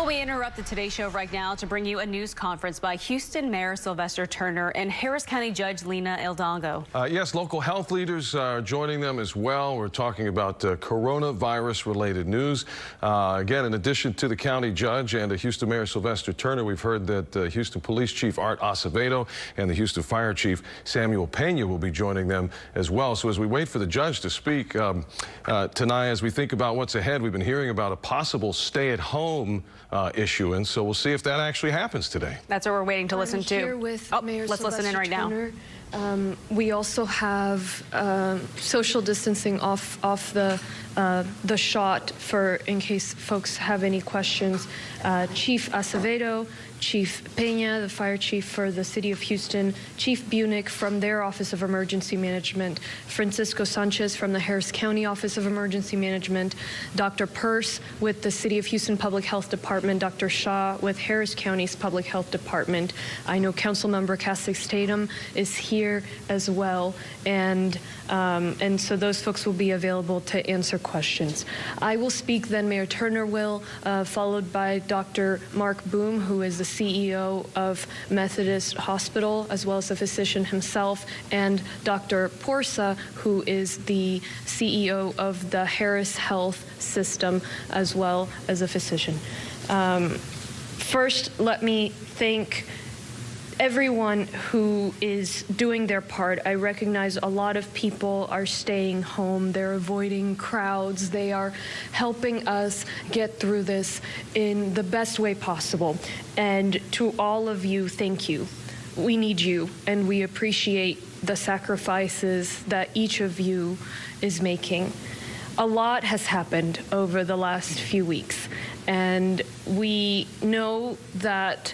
We interrupt the Today Show right now to bring you a news conference by Houston Mayor Sylvester Turner and Harris County Judge Lina Hidalgo. Yes, local health leaders are joining them as well. We're talking about coronavirus-related news. Again, in addition to the county judge and Houston Mayor Sylvester Turner, we've heard that Houston Police Chief Art Acevedo and the Houston Fire Chief Samuel Pena will be joining them as well. So as we wait for the judge to speak tonight, as we think about what's ahead, we've been hearing about a possible stay-at-home issue, and so we'll see if that actually happens today. That's what we're waiting to listen to. Here with Mayor let's Sylvester listen in right Turner. now. We also have social distancing off the shot for in case folks have any questions. Chief Acevedo, Chief Pena, the fire chief for the city of Houston, Chief Bunick from their Office of Emergency Management, Francisco Sanchez from the Harris County Office of Emergency Management, Dr. Purse with the City of Houston Public Health Department, Dr. Shaw with Harris County's Public Health Department. I know Councilmember Cassius Tatum is here as well, and so those folks will be available to answer questions. I will speak, then Mayor Turner will, followed by Dr. Mark Boom, who is the CEO of Methodist Hospital, as well as a physician himself, and Dr. Porsa, who is the CEO of the Harris Health System, as well as a physician. First, let me thank everyone who is doing their part. I recognize a lot of people are staying home. They're avoiding crowds. They are helping us get through this in the best way possible. And to all of you, thank you. We need you, and we appreciate the sacrifices that each of you is making. A lot has happened over the last few weeks, and we know that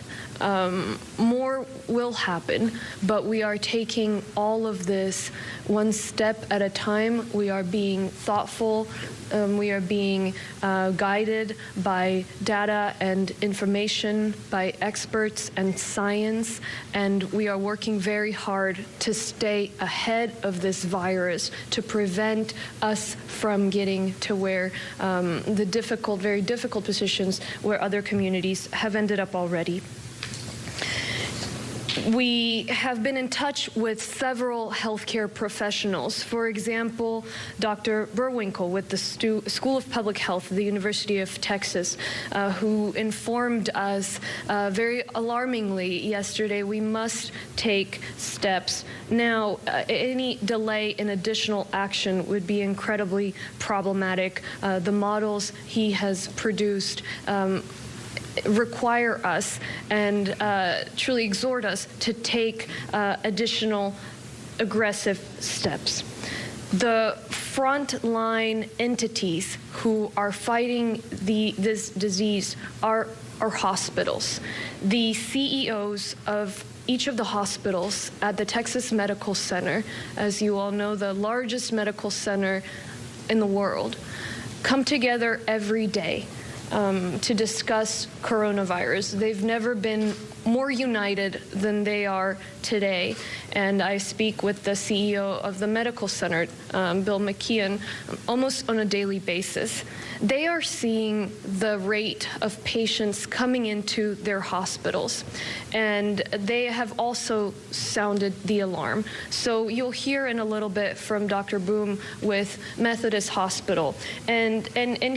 more will happen, but we are taking all of this one step at a time. We are being thoughtful. We are being guided by data and information, by experts and science, and we are working very hard to stay ahead of this virus, to prevent us from getting to where the difficult, very difficult positions where other communities have ended up already. We have been in touch with several healthcare professionals. For example, Dr. Burwinkle with the School of Public Health at the University of Texas, who informed us very alarmingly yesterday, we must take steps. Now, any delay in additional action would be incredibly problematic. The models he has produced require us and truly exhort us to take additional aggressive steps. The frontline entities who are fighting this disease are hospitals. The CEOs of each of the hospitals at the Texas Medical Center, as you all know, the largest medical center in the world, come together every day to discuss coronavirus. They've never been more united than they are today. And I speak with the CEO of the medical center, Bill McKeon, almost on a daily basis. They are seeing the rate of patients coming into their hospitals, and they have also sounded the alarm. So you'll hear in a little bit from Dr. Boom with Methodist Hospital, and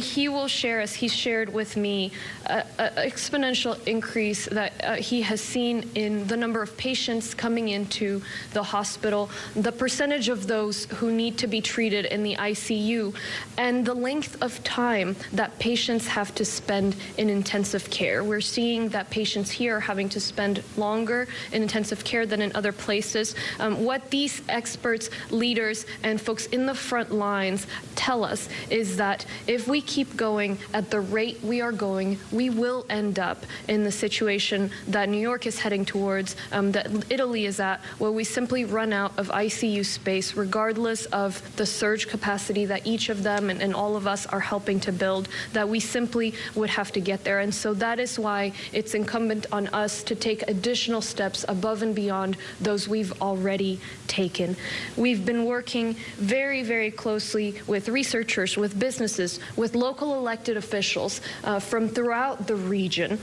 he will share, as he shared with me, an exponential increase that he has seen in the number of patients coming into the hospital, the percentage of those who need to be treated in the ICU, and the length of time that patients have to spend in intensive care. We're seeing that patients here are having to spend longer in intensive care than in other places. What these experts, leaders, and folks in the front lines tell us is that if we keep going at the rate we are going, we will end up in the situation that that New York is heading towards, that Italy is at, where we simply run out of ICU space regardless of the surge capacity that each of them and all of us are helping to build, that we simply would have to get there. And so that is why it's incumbent on us to take additional steps above and beyond those we've already taken. We've been working very, very closely with researchers, with businesses, with local elected officials from throughout the region.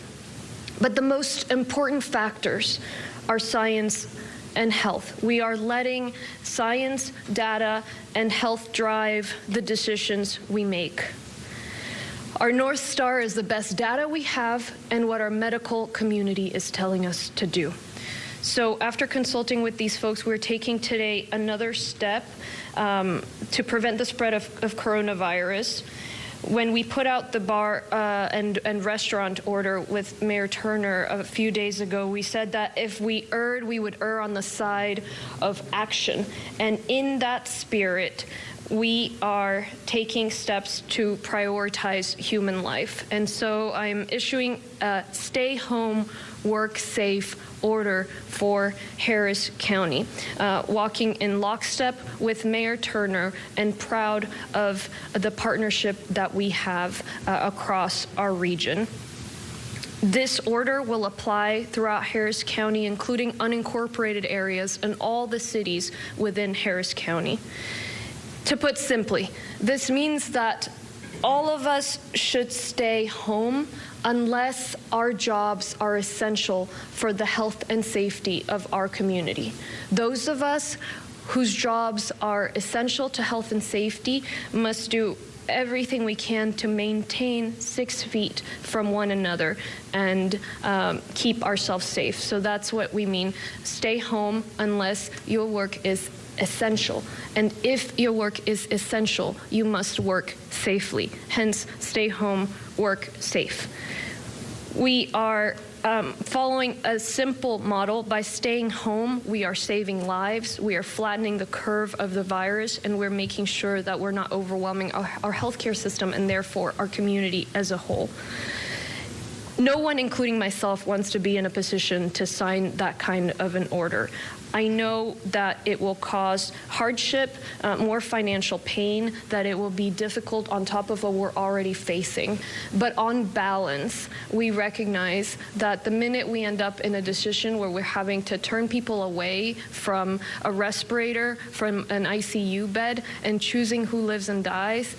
But the most important factors are science and health. We are letting science, data, and health drive the decisions we make. Our North Star is the best data we have and what our medical community is telling us to do. So after consulting with these folks, we're taking today another step to prevent the spread of coronavirus. When we put out the bar and restaurant order with Mayor Turner a few days ago, we said that if we erred, we would err on the side of action. And in that spirit, we are taking steps to prioritize human life. And so I'm issuing a stay home, work safe order for Harris County, walking in lockstep with Mayor Turner and proud of the partnership that we have across our region. This order will apply throughout Harris County, including unincorporated areas and all the cities within Harris County. To put simply, this means that all of us should stay home unless our jobs are essential for the health and safety of our community. Those of us whose jobs are essential to health and safety must do everything we can to maintain 6 feet from one another and keep ourselves safe. So that's what we mean. Stay home unless your work is essential. And if your work is essential, you must work safely. Hence, stay home, work safe. We are following a simple model. By staying home, we are saving lives, we are flattening the curve of the virus, and we're making sure that we're not overwhelming our healthcare system and therefore our community as a whole. No one, including myself, wants to be in a position to sign that kind of an order. I know that it will cause hardship, more financial pain, that it will be difficult on top of what we're already facing. But on balance, we recognize that the minute we end up in a decision where we're having to turn people away from a respirator, from an ICU bed, and choosing who lives and dies,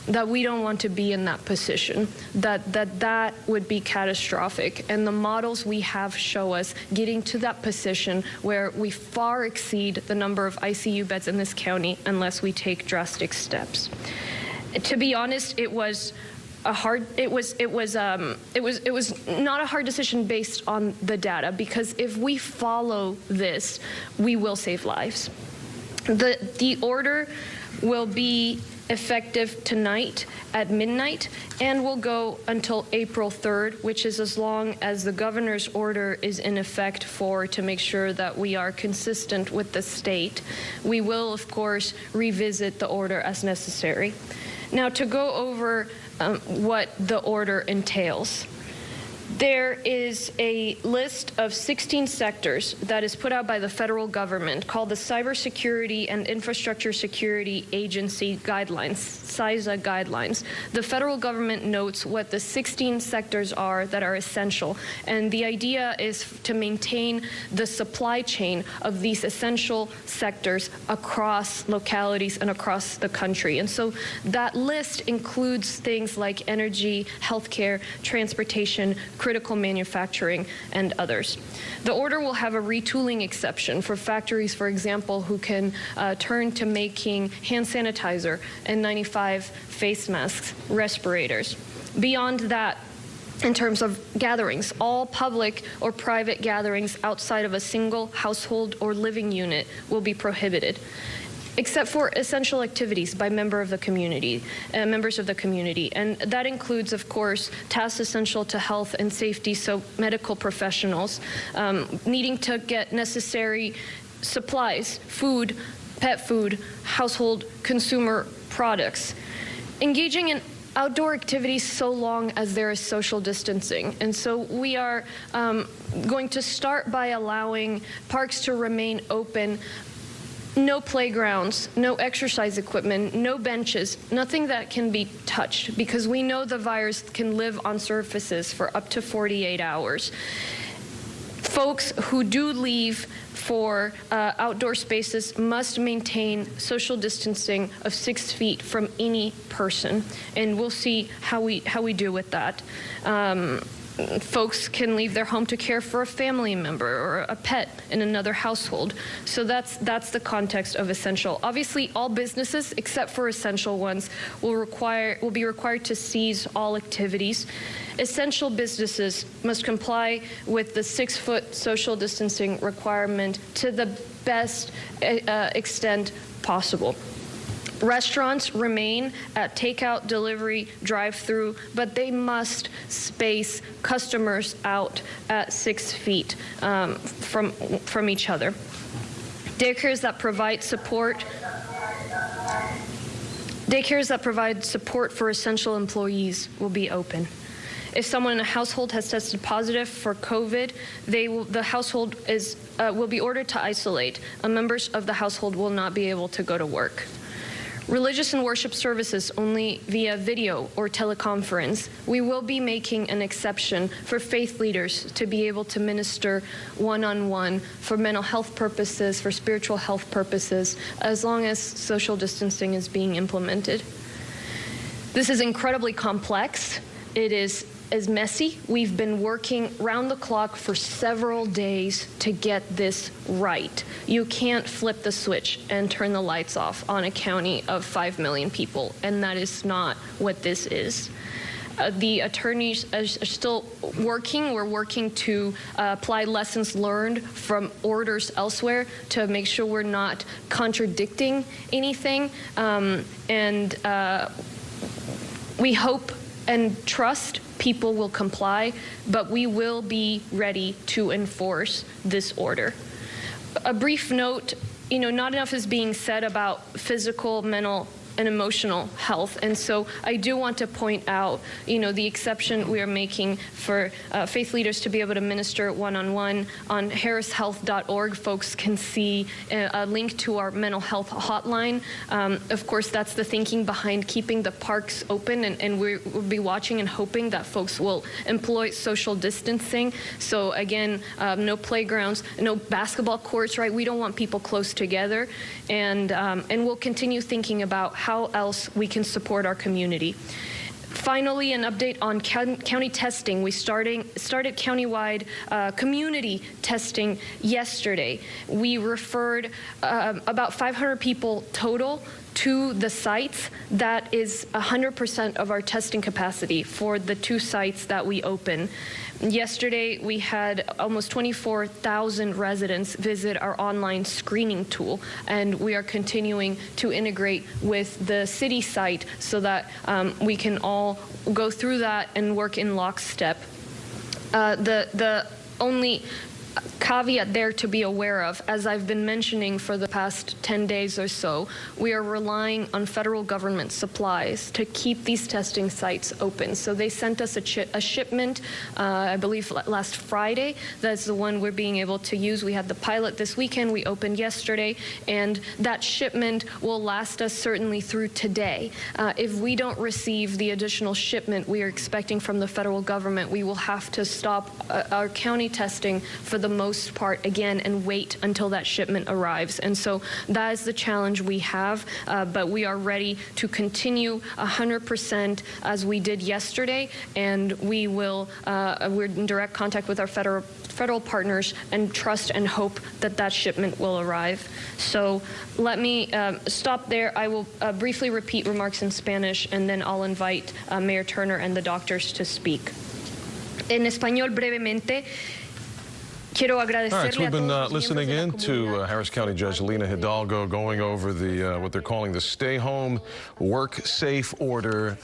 that we don't want to be in that position, that would be catastrophic. And the models we have show us getting to that position where we far exceed the number of ICU beds in this county unless we take drastic steps. To be honest, it was not a hard decision based on the data, because if we follow this, we will save lives. The order will be effective tonight at midnight and will go until April 3rd, which is as long as the governor's order is in effect to make sure that we are consistent with the state. We will, of course, revisit the order as necessary. Now, to go over what the order entails. There is a list of 16 sectors that is put out by the federal government called the Cybersecurity and Infrastructure Security Agency Guidelines, CISA Guidelines. The federal government notes what the 16 sectors are that are essential, and the idea is to maintain the supply chain of these essential sectors across localities and across the country. And so that list includes things like energy, healthcare, transportation, critical manufacturing, and others. The order will have a retooling exception for factories, for example, who can turn to making hand sanitizer, N95 face masks, respirators. Beyond that, in terms of gatherings, all public or private gatherings outside of a single household or living unit will be prohibited, except for essential activities by members of the community. And that includes, of course, tasks essential to health and safety, so medical professionals needing to get necessary supplies, food, pet food, household consumer products. Engaging in outdoor activities so long as there is social distancing. And so we are going to start by allowing parks to remain open. No playgrounds, no exercise equipment, no benches, nothing that can be touched, because we know the virus can live on surfaces for up to 48 hours. Folks who do leave for outdoor spaces must maintain social distancing of 6 feet from any person, and we'll see how we do with that. Folks can leave their home to care for a family member or a pet in another household. So that's the context of essential. Obviously, all businesses except for essential ones will be required to cease all activities. Essential businesses must comply with the 6-foot social distancing requirement to the best extent possible. Restaurants remain at takeout, delivery, drive-through, but they must space customers out at 6 feet from each other. Daycares that provide support for essential employees will be open. If someone in a household has tested positive for COVID, the household will be ordered to isolate. Members of the household will not be able to go to work. Religious and worship services only via video or teleconference. We will be making an exception for faith leaders to be able to minister one-on-one for mental health purposes, for spiritual health purposes, as long as social distancing is being implemented. This is incredibly complex. It is messy. We've been working round the clock for several days to get this right. You can't flip the switch and turn the lights off on a county of 5 million people, and that is not what this is. The attorneys are still working. We're working to apply lessons learned from orders elsewhere to make sure we're not contradicting anything. We hope and trust people will comply, but we will be ready to enforce this order. A brief note, not enough is being said about physical, mental, and emotional health. And so I do want to point out, the exception we are making for faith leaders to be able to minister one-on-one. On harrishealth.org, folks can see a link to our mental health hotline. Of course, that's the thinking behind keeping the parks open, and we'll be watching and hoping that folks will employ social distancing. So again, no playgrounds, no basketball courts, right? We don't want people close together. And we'll continue thinking about how else we can support our community. Finally, an update on county testing. We started countywide community testing yesterday. We referred about 500 people total to the sites. That is 100% of our testing capacity for the 2 sites that we open. Yesterday, we had almost 24,000 residents visit our online screening tool, and we are continuing to integrate with the city site so that we can all go through that and work in lockstep. The only caveat there to be aware of, as I've been mentioning for the past 10 days or so, we are relying on federal government supplies to keep these testing sites open. So they sent us a shipment, I believe last Friday. That's the one we're being able to use. We had the pilot this weekend. We opened yesterday, and that shipment will last us certainly through today. If we don't receive the additional shipment we are expecting from the federal government, we will have to stop our county testing for the most part again and wait until that shipment arrives. And so that is the challenge we have, but we are ready to continue 100% as we did yesterday, and we will, we're in direct contact with our federal partners and trust and hope that that shipment will arrive. So let me stop there. I will briefly repeat remarks in Spanish, and then I'll invite Mayor Turner and the doctors to speak. En español brevemente. All right, so we've been listening in to Harris County Judge Lina Hidalgo going over the what they're calling the stay home, work safe order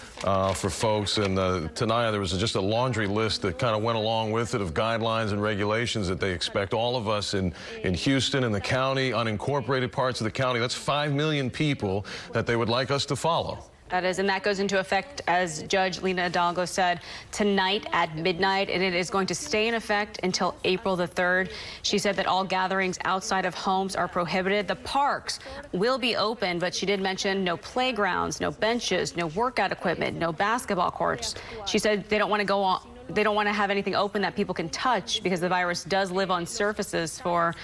for folks. And Tanaya, there was just a laundry list that kind of went along with it of guidelines and regulations that they expect all of us in Houston and the county, unincorporated parts of the county. That's 5 million people that they would like us to follow. That is, and that goes into effect, as Judge Lina Hidalgo said, tonight at midnight, and it is going to stay in effect until April the 3rd. She said that all gatherings outside of homes are prohibited. The parks will be open, but she did mention no playgrounds, no benches, no workout equipment, no basketball courts. She said they don't want to go on. They don't want to have anything open that people can touch because the virus does live on surfaces for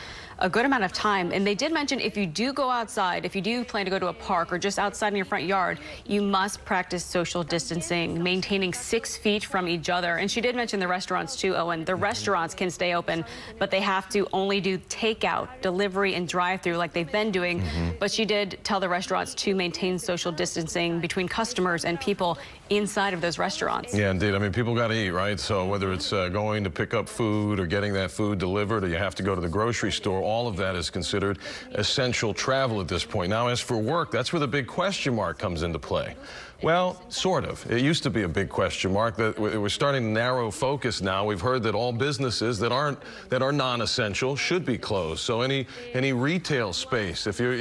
a good amount of time. And they did mention if you do go outside, if you do plan to go to a park or just outside in your front yard, you must practice social distancing, maintaining 6 feet from each other. And she did mention the restaurants too, Owen. The restaurants can stay open, but they have to only do takeout, delivery, and drive-through like they've been doing. But she did tell the restaurants to maintain social distancing between customers and people inside of those restaurants. Yeah, indeed. I mean, people got to eat, right? So whether it's going to pick up food or getting that food delivered, or you have to go to the grocery store, all of that is considered essential travel at this point. Now, as for work, that's where the big question mark comes into play. Well, sort of. It used to be a big question mark. That we're starting to narrow focus now. We've heard that all businesses that are non-essential should be closed. So any retail space, if you're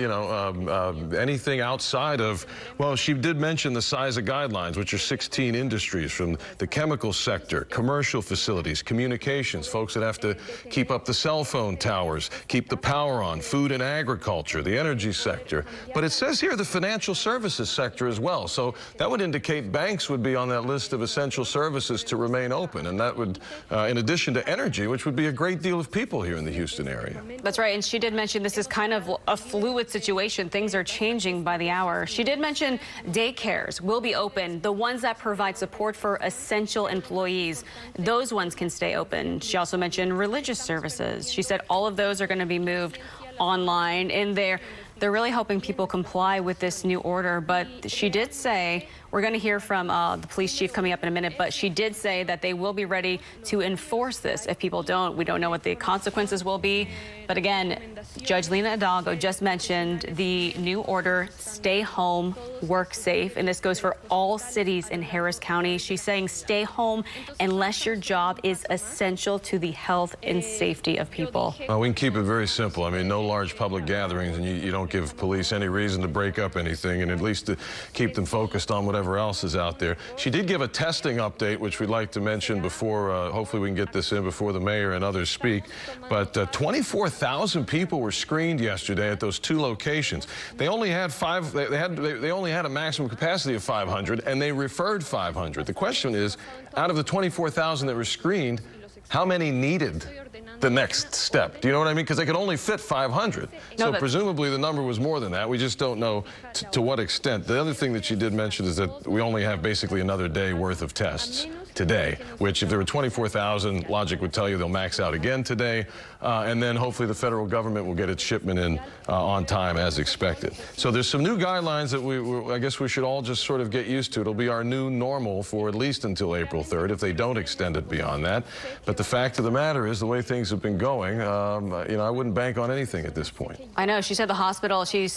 anything outside of, well, she did mention the size of guidelines, which are 16 industries, from the chemical sector, commercial facilities, communications, folks that have to keep up the cell phone towers, keep the power on, food and agriculture, the energy sector. But it says here the financial services sector as well. So that would indicate banks would be on that list of essential services to remain open. And that would, in addition to energy, which would be a great deal of people here in the Houston area. That's right. And she did mention this is kind of a fluid situation. Things are changing by the hour. She did mention daycares will be open. The ones that provide support for essential employees, those ones can stay open. She also mentioned religious services. She said all of those are going to be moved online, and they're really hoping people comply with this new order. But she did say, we're going to hear from the police chief coming up in a minute, but she did say that they will be ready to enforce this if people don't. We don't know what the consequences will be. But again, Judge Lina Hidalgo just mentioned the new order, stay home, work safe. And this goes for all cities in Harris County. She's saying stay home unless your job is essential to the health and safety of people. We can keep it very simple. I mean, no large public gatherings, and you don't give police any reason to break up anything, and at least to keep them focused on whatever else is out there. She did give a testing update, which we'd like to mention before, hopefully we can get this in before the mayor and others speak. But 24,000 people were screened yesterday at those 2 locations. They only had they only had a maximum capacity of 500, and they referred 500. The question is, out of the 24,000 that were screened, how many needed the next step? Do you know what I mean? Because they could only fit 500. So presumably the number was more than that. We just don't know to what extent. The other thing that she did mention is that we only have basically another day worth of tests today, which if there were 24,000, logic would tell you they'll max out again today. And then hopefully the federal government will get its shipment in on time as expected. So there's some new guidelines that I guess we should all just sort of get used to. It'll be our new normal for at least until April 3rd if they don't extend it beyond that. But the fact of the matter is, the way things have been going, I wouldn't bank on anything at this point. I know. She said the hospital, she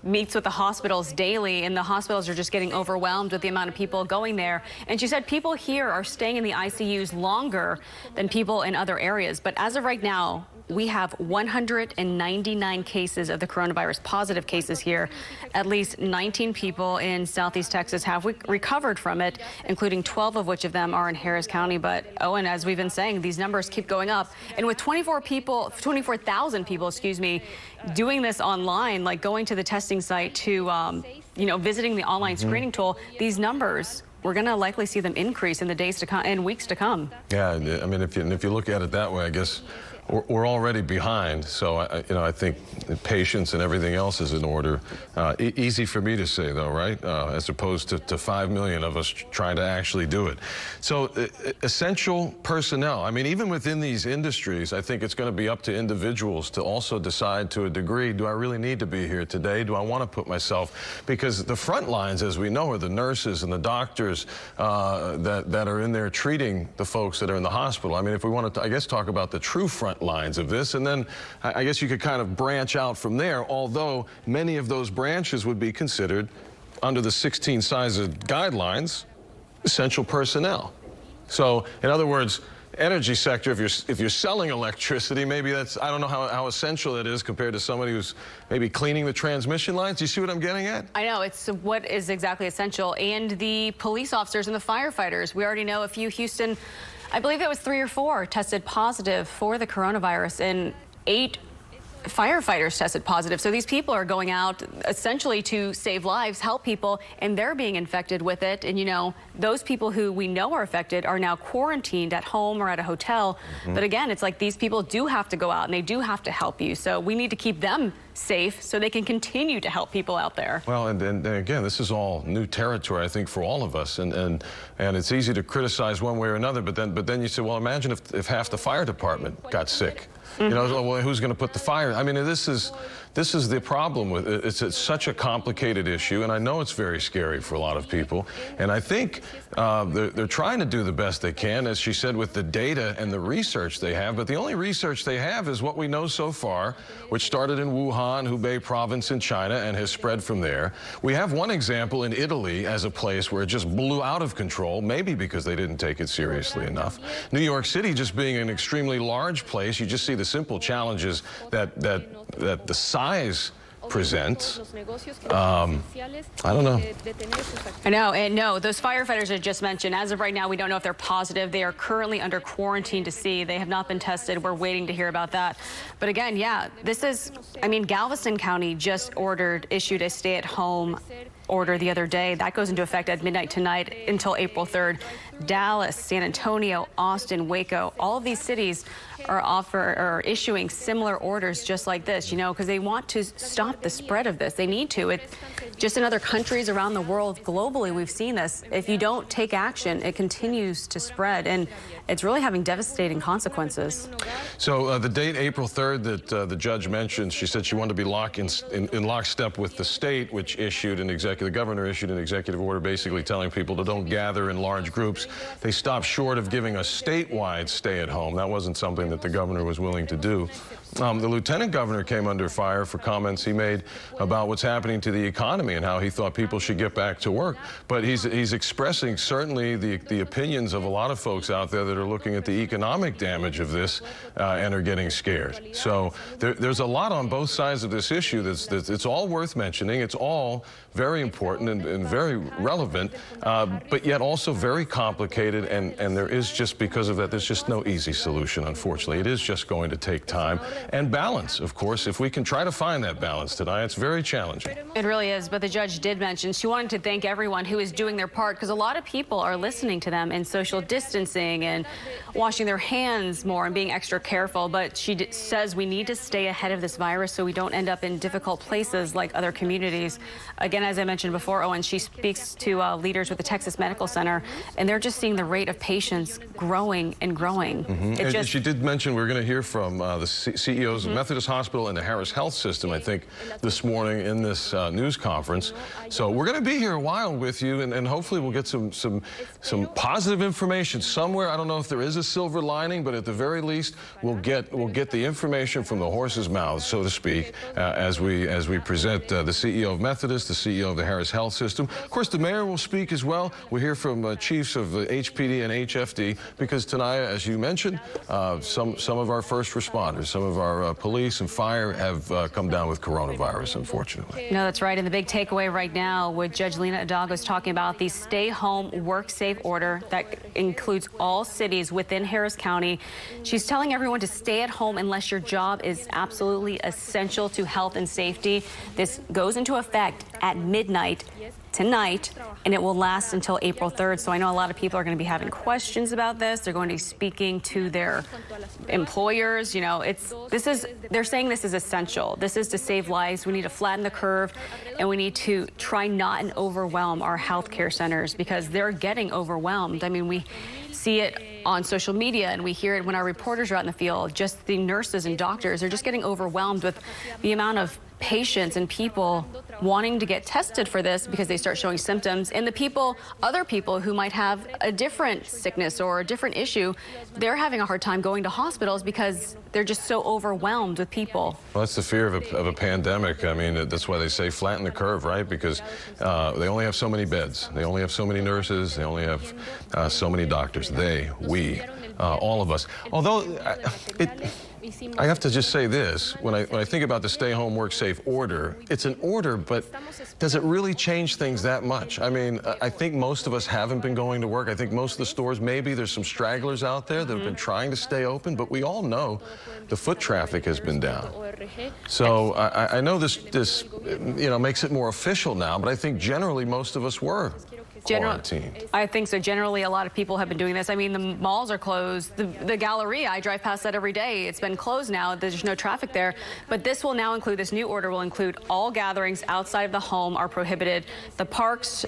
meets with the hospitals daily, and the hospitals are just getting overwhelmed with the amount of people going there. And she said people here are staying in the ICUs longer than people in other areas. But as of right now, we have 199 cases of the coronavirus, positive cases here. At least 19 people in Southeast Texas have recovered from it, including 12 of which of them are in Harris County. But Owen, as we've been saying, these numbers keep going up. And with 24,000 people, excuse me, doing this online, like going to the testing site to, visiting the online screening tool, these numbers, we're going to likely see them increase in the days to come and weeks to come. Yeah, I mean, if you look at it that way, I guess we're already behind. So, I think patience and everything else is in order. Easy for me to say, though, right? As opposed to 5 million of us trying to actually do it. So essential personnel. I mean, even within these industries, I think it's going to be up to individuals to also decide to a degree, do I really need to be here today? Do I want to put myself? Because the front lines, as we know, are the nurses and the doctors that are in there treating the folks that are in the hospital. I mean, if we want to, I guess, talk about the true front lines of this, and then I guess you could kind of branch out from there, although many of those branches would be considered, under the 16 size of guidelines, essential personnel. So, in other words, energy sector, if you're selling electricity, maybe that's, I don't know how essential it is compared to somebody who's maybe cleaning the transmission lines. Do you see what I'm getting at? I know, it's what is exactly essential. And the police officers and the firefighters, we already know a few Houston, I believe it was 3 or 4, tested positive for the coronavirus, and 8 firefighters tested positive. So these people are going out essentially to save lives, help people, and they're being infected with it. And, you know, those people who we know are affected are now quarantined at home or at a hotel. But again, it's like these people do have to go out and they do have to help you. So we need to keep them safe so they can continue to help people out there. Well, and again, this is all new territory, I think, for all of us. And it's easy to criticize one way or another. But then you say, well, imagine if half the fire department got sick. You know, well, who's going to put the fire? I mean, this is the problem with it. It's such a complicated issue, and I know it's very scary for a lot of people. And I think they're trying to do the best they can, as she said, with the data and the research they have. But the only research they have is what we know so far, which started in Wuhan, Hubei province in China, and has spread from there. We have one example in Italy as a place where it just blew out of control, maybe because they didn't take it seriously enough. New York City just being an extremely large place, you just see the simple challenges that the size presents. I don't know. I know, and no, those firefighters I just mentioned, as of right now, we don't know if they're positive. They are currently under quarantine to see. They have not been tested. We're waiting to hear about that. But again, yeah, this is, I mean, Galveston County just issued a stay-at-home order the other day. That goes into effect at midnight tonight until April 3rd. Dallas, San Antonio, Austin, Waco, all of these cities are issuing similar orders just like this, you know, because they want to stop the spread of this. They need to. It's just in other countries around the world, globally, we've seen this. If you don't take action, it continues to spread, and it's really having devastating consequences. So the date, April 3rd, that the judge mentioned, she said she wanted to be in lockstep with the state, which the governor issued an executive order basically telling people to don't gather in large groups. They stopped short of giving a statewide stay-at-home. That wasn't something that the governor was willing to do. The lieutenant governor came under fire for comments he made about what's happening to the economy and how he thought people should get back to work. But he's expressing certainly the opinions of a lot of folks out there that are looking at the economic damage of this and are getting scared. So there's a lot on both sides of this issue it's all worth mentioning. It's all very important and very relevant, but yet also very complicated. And there is, just because of that, there's just no easy solution, unfortunately. It is just going to take time. And balance, of course. If we can try to find that balance tonight, it's very challenging. It really is, but the judge did mention she wanted to thank everyone who is doing their part, because a lot of people are listening to them in social distancing and washing their hands more and being extra careful. But she says we need to stay ahead of this virus so we don't end up in difficult places like other communities. Again, as I mentioned before, Owen, she speaks to leaders with the Texas Medical Center, and they're just seeing the rate of patients growing and growing. And she did mention we're going to hear from the CEOs of Methodist Hospital and the Harris Health System, I think, this morning in this news conference. So we're going to be here a while with you, and hopefully we'll get some positive information somewhere. I don't know if there is a silver lining, but at the very least, we'll get the information from the horse's mouth, so to speak, as we present the CEO of Methodist, the CEO of the Harris Health System. Of course, the mayor will speak as well. We'll hear from chiefs of HPD and HFD, because tonight, as you mentioned, some of our first responders, some of our police and fire have come down with coronavirus, unfortunately. No, that's right. And the big takeaway right now with Judge Lina Hidalgo is talking about the stay home, work safe order that includes all cities within Harris County. She's telling everyone to stay at home unless your job is absolutely essential to health and safety. This goes into effect at midnight tonight, and it will last until April 3rd. So I know a lot of people are going to be having questions about this. They're going to be speaking to their employers. You know, they're saying this is essential. This is to save lives. We need to flatten the curve, and we need to try not and overwhelm our healthcare centers, because they're getting overwhelmed. I mean, we see it on social media, and we hear it when our reporters are out in the field. Just the nurses and doctors are just getting overwhelmed with the amount of patients and people wanting to get tested for this because they start showing symptoms. And other people who might have a different sickness or a different issue, they're having a hard time going to hospitals because they're just so overwhelmed with people. Well, that's the fear of a pandemic. I mean, that's why they say flatten the curve, right? Because they only have so many beds. They only have so many nurses. They only have so many doctors. We, all of us. Although, I have to just say this, when I think about the stay home, work safe order, it's an order, but does it really change things that much? I mean, I think most of us haven't been going to work. I think most of the stores, maybe there's some stragglers out there that have been trying to stay open, but we all know the foot traffic has been down. So I know this makes it more official now, but I think generally most of us were quarantined. I think so. Generally, a lot of people have been doing this. I mean, the malls are closed. The Galleria, I drive past that every day. It's been closed now. There's no traffic there. But this will now include, this new order will include all gatherings outside of the home are prohibited. The parks,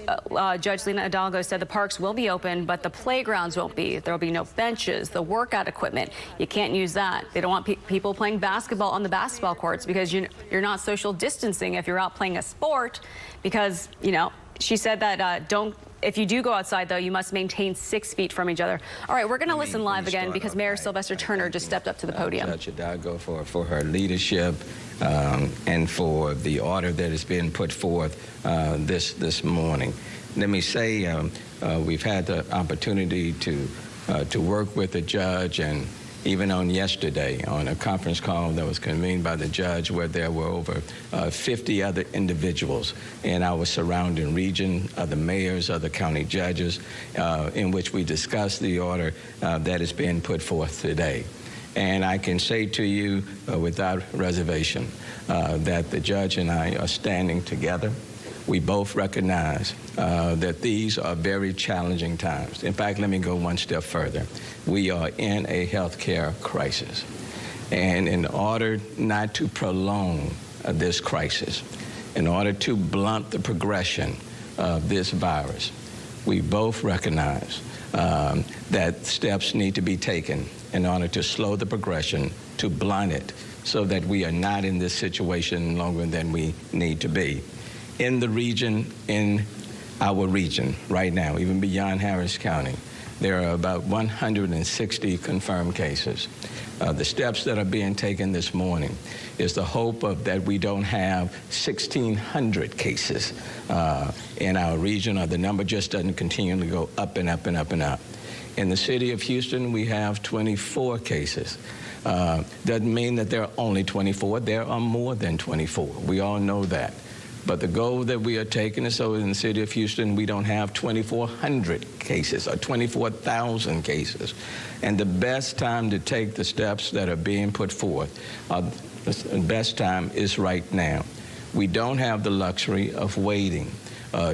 Judge Lina Hidalgo said the parks will be open, but the playgrounds won't be. There will be no benches, the workout equipment. You can't use that. They don't want people playing basketball on the basketball courts because you're not social distancing if you're out playing a sport because, she said that if you do go outside, though, you must maintain 6 feet from each other. All right, we're going to listen live again because Mayor Sylvester Turner just stepped up to the podium. Judge Hidalgo for her leadership and for the order that has been put forth this morning. Let me say we've had the opportunity to work with the judge, and even on yesterday on a conference call that was convened by the judge where there were over 50 other individuals in our surrounding region, other mayors, other county judges, in which we discussed the order that is being put forth today. And I can say to you without reservation that the judge and I are standing together. We both recognize that these are very challenging times. In fact, let me go one step further. We are in a healthcare crisis. And in order not to prolong this crisis, in order to blunt the progression of this virus, we both recognize that steps need to be taken in order to slow the progression, to blunt it, so that we are not in this situation longer than we need to be. In the region, in our region right now, even beyond Harris County, there are about 160 confirmed cases. The steps that are being taken this morning is the hope that we don't have 1,600 cases in our region, or the number just doesn't continually go up and up and up and up. In the city of Houston, we have 24 cases. Doesn't mean that there are only 24. There are more than 24. We all know that. But the goal that we are taking is so in the city of Houston, we don't have 2,400 cases or 24,000 cases. And the best time to take the steps that are being put forth, the best time is right now. We don't have the luxury of waiting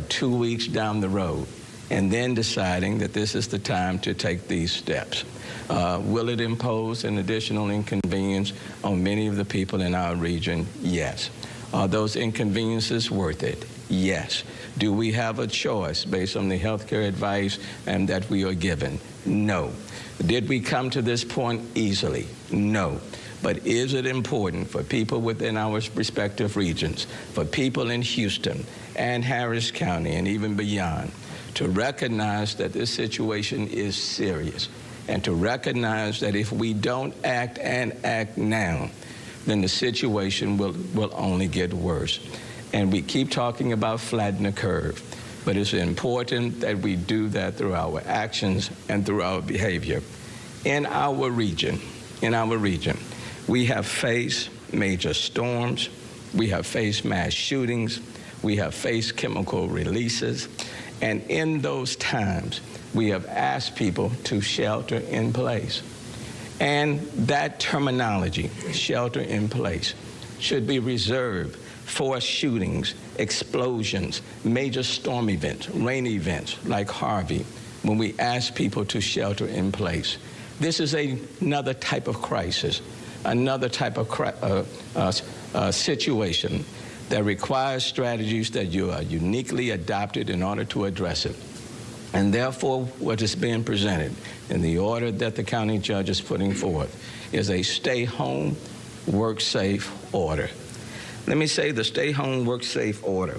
2 weeks down the road and then deciding that this is the time to take these steps. Will it impose an additional inconvenience on many of the people in our region? Yes. Are those inconveniences worth it? Yes. Do we have a choice based on the healthcare advice and that we are given? No. Did we come to this point easily? No. But is it important for people within our respective regions, for people in Houston and Harris County and even beyond, to recognize that this situation is serious and to recognize that if we don't act and act now, then the situation will only get worse. And we keep talking about flatten the curve, but it's important that we do that through our actions and through our behavior. In our region, we have faced major storms, we have faced mass shootings, we have faced chemical releases, and in those times, we have asked people to shelter in place. And that terminology, shelter in place, should be reserved for shootings, explosions, major storm events, rain events like Harvey, when we ask people to shelter in place. This is another type of crisis, another type of situation that requires strategies that you are uniquely adopted in order to address it. And therefore, what is being presented in the order that the county judge is putting forth is a stay home, work safe order. Let me say the Stay Home, Work Safe order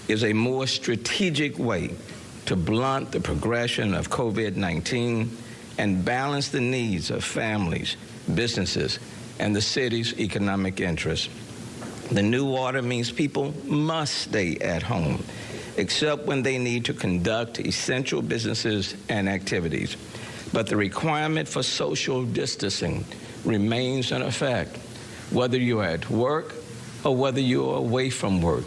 is a more strategic way to blunt the progression of COVID-19 and balance the needs of families, businesses, and the city's economic interests. The new order means people must stay at home, except when they need to conduct essential businesses and activities. But the requirement for social distancing remains in effect, whether you're at work or whether you're away from work.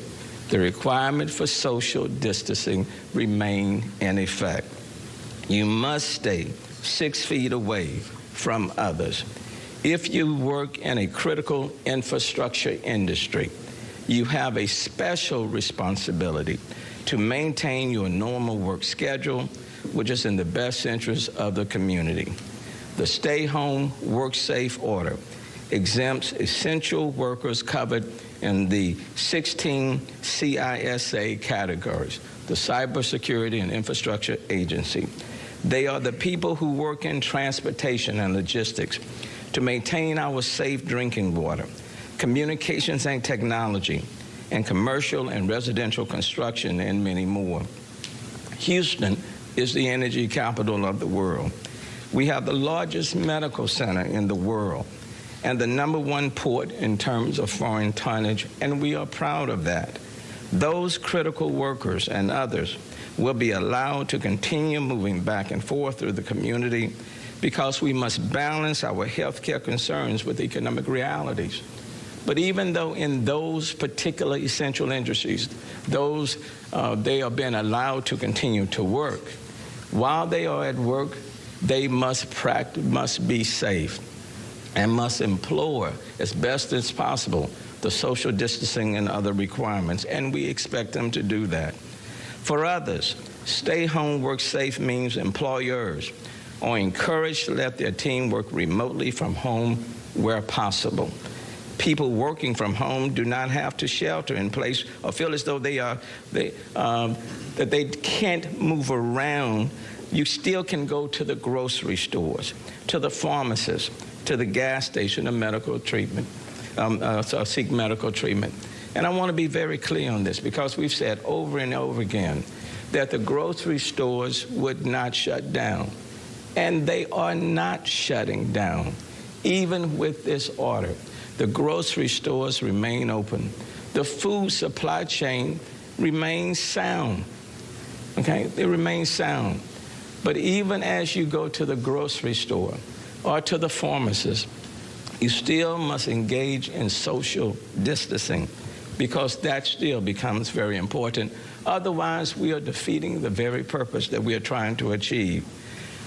The requirement for social distancing remain in effect. You must stay 6 feet away from others. If you work in a critical infrastructure industry, you have a special responsibility to maintain your normal work schedule, which is in the best interest of the community. The Stay Home, Work Safe order exempts essential workers covered in the 16 CISA categories, the Cybersecurity and Infrastructure Agency. They are the people who work in transportation and logistics to maintain our safe drinking water, communications and technology, and commercial and residential construction, and many more. Houston is the energy capital of the world. We have the largest medical center in the world and the #1 port in terms of foreign tonnage, and we are proud of that. Those critical workers and others will be allowed to continue moving back and forth through the community because we must balance our health care concerns with economic realities. But even though in those particular essential industries, they are being allowed to continue to work, while they are at work, they must be safe and must employ as best as possible the social distancing and other requirements, and we expect them to do that. For others, Stay Home, Work Safe means employers are encouraged to let their team work remotely from home where possible. People working from home do not have to shelter in place or feel as though that they can't move around. You still can go to the grocery stores, to the pharmacist, to the gas station, seek medical treatment. And I want to be very clear on this because we've said over and over again that the grocery stores would not shut down. And they are not shutting down. Even with this order, the grocery stores remain open. The food supply chain remains sound. Okay, it remains sound. But even as you go to the grocery store or to the pharmacist, you still must engage in social distancing because that still becomes very important. Otherwise, we are defeating the very purpose that we are trying to achieve.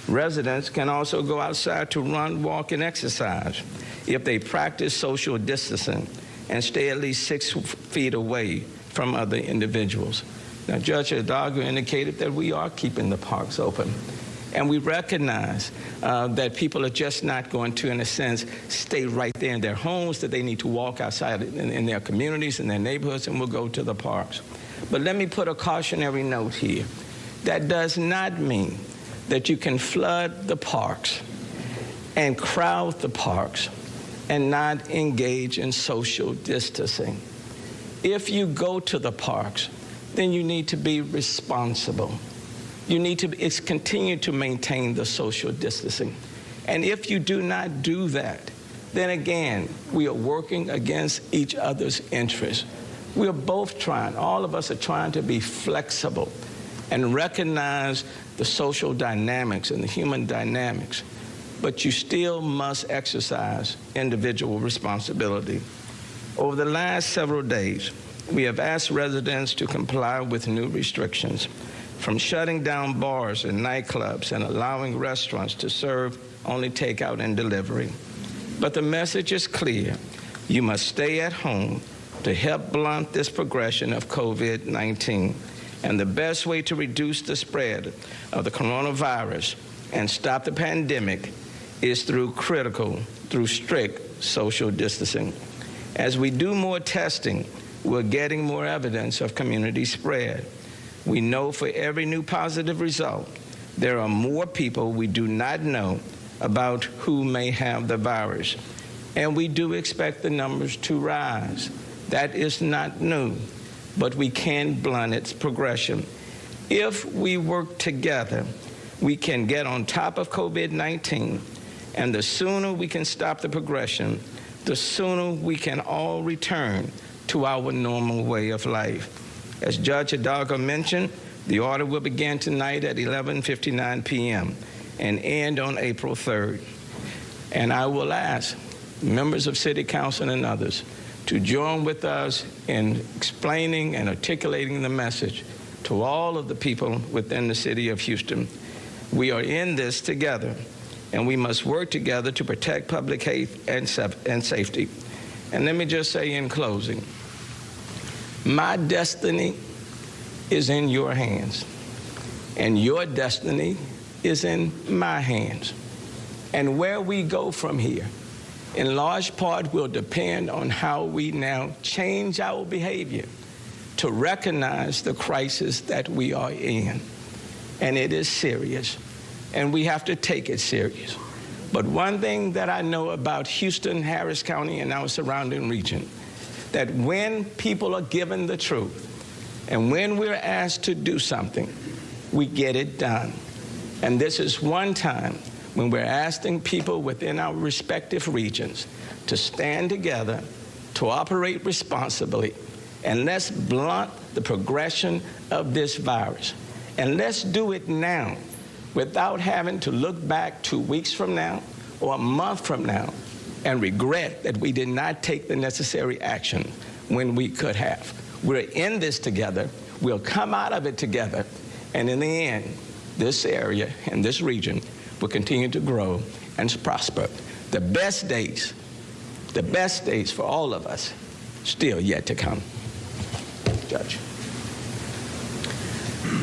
Residents can also go outside to run, walk, and exercise if they practice social distancing and stay at least 6 feet away from other individuals. Now, Judge Hidalgo indicated that we are keeping the parks open. And we recognize that people are just not going to, in a sense, stay right there in their homes, that they need to walk outside in their communities, in their neighborhoods, and will go to the parks. But let me put a cautionary note here. That does not mean that you can flood the parks and crowd the parks and not engage in social distancing. If you go to the parks, then you need to be responsible. You need to continue to maintain the social distancing. And if you do not do that, then again, we are working against each other's interests. We are both trying, all of us are trying to be flexible and recognize the social dynamics and the human dynamics, but you still must exercise individual responsibility. Over the last several days, we have asked residents to comply with new restrictions, from shutting down bars and nightclubs and allowing restaurants to serve only takeout and delivery. But the message is clear. You must stay at home to help blunt this progression of COVID-19. And the best way to reduce the spread of the coronavirus and stop the pandemic is through strict social distancing. As we do more testing, we're getting more evidence of community spread. We know for every new positive result, there are more people we do not know about who may have the virus. And we do expect the numbers to rise. That is not new, but we can blunt its progression. If we work together, we can get on top of COVID-19, and the sooner we can stop the progression, the sooner we can all return to our normal way of life. As Judge Hidalgo mentioned, the order will begin tonight at 11:59 p.m. and end on April 3rd. And I will ask members of City Council and others to join with us in explaining and articulating the message to all of the people within the city of Houston. We are in this together, and we must work together to protect public health and safety. And let me just say in closing, my destiny is in your hands, and your destiny is in my hands. And where we go from here, in large part, will depend on how we now change our behavior to recognize the crisis that we are in. And it is serious, and we have to take it serious. But one thing that I know about Houston, Harris County, and our surrounding region, that when people are given the truth, and when we're asked to do something, we get it done. And this is one time when we're asking people within our respective regions to stand together, to operate responsibly, and let's blunt the progression of this virus. And let's do it now without having to look back 2 weeks from now or a month from now and regret that we did not take the necessary action when we could have. We're in this together. We'll come out of it together. And in the end, this area and this region will continue to grow and prosper. The best days for all of us, still yet to come. Judge.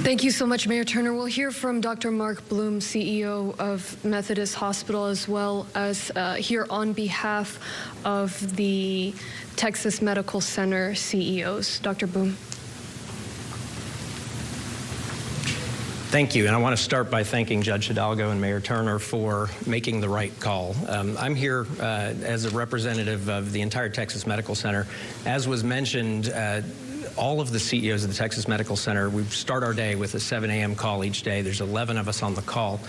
Thank you so much, Mayor Turner. We'll hear from Dr. Mark Bloom, CEO of Methodist Hospital, as well as here on behalf of the Texas Medical Center CEOs. Dr. Bloom. Thank you, and I want to start by thanking Judge Hidalgo and Mayor Turner for making the right call. I'm here as a representative of the entire Texas Medical Center. As was mentioned, all of the CEOs of the Texas Medical Center, we start our day with a 7 a.m. call each day. There's 11 of us on the call,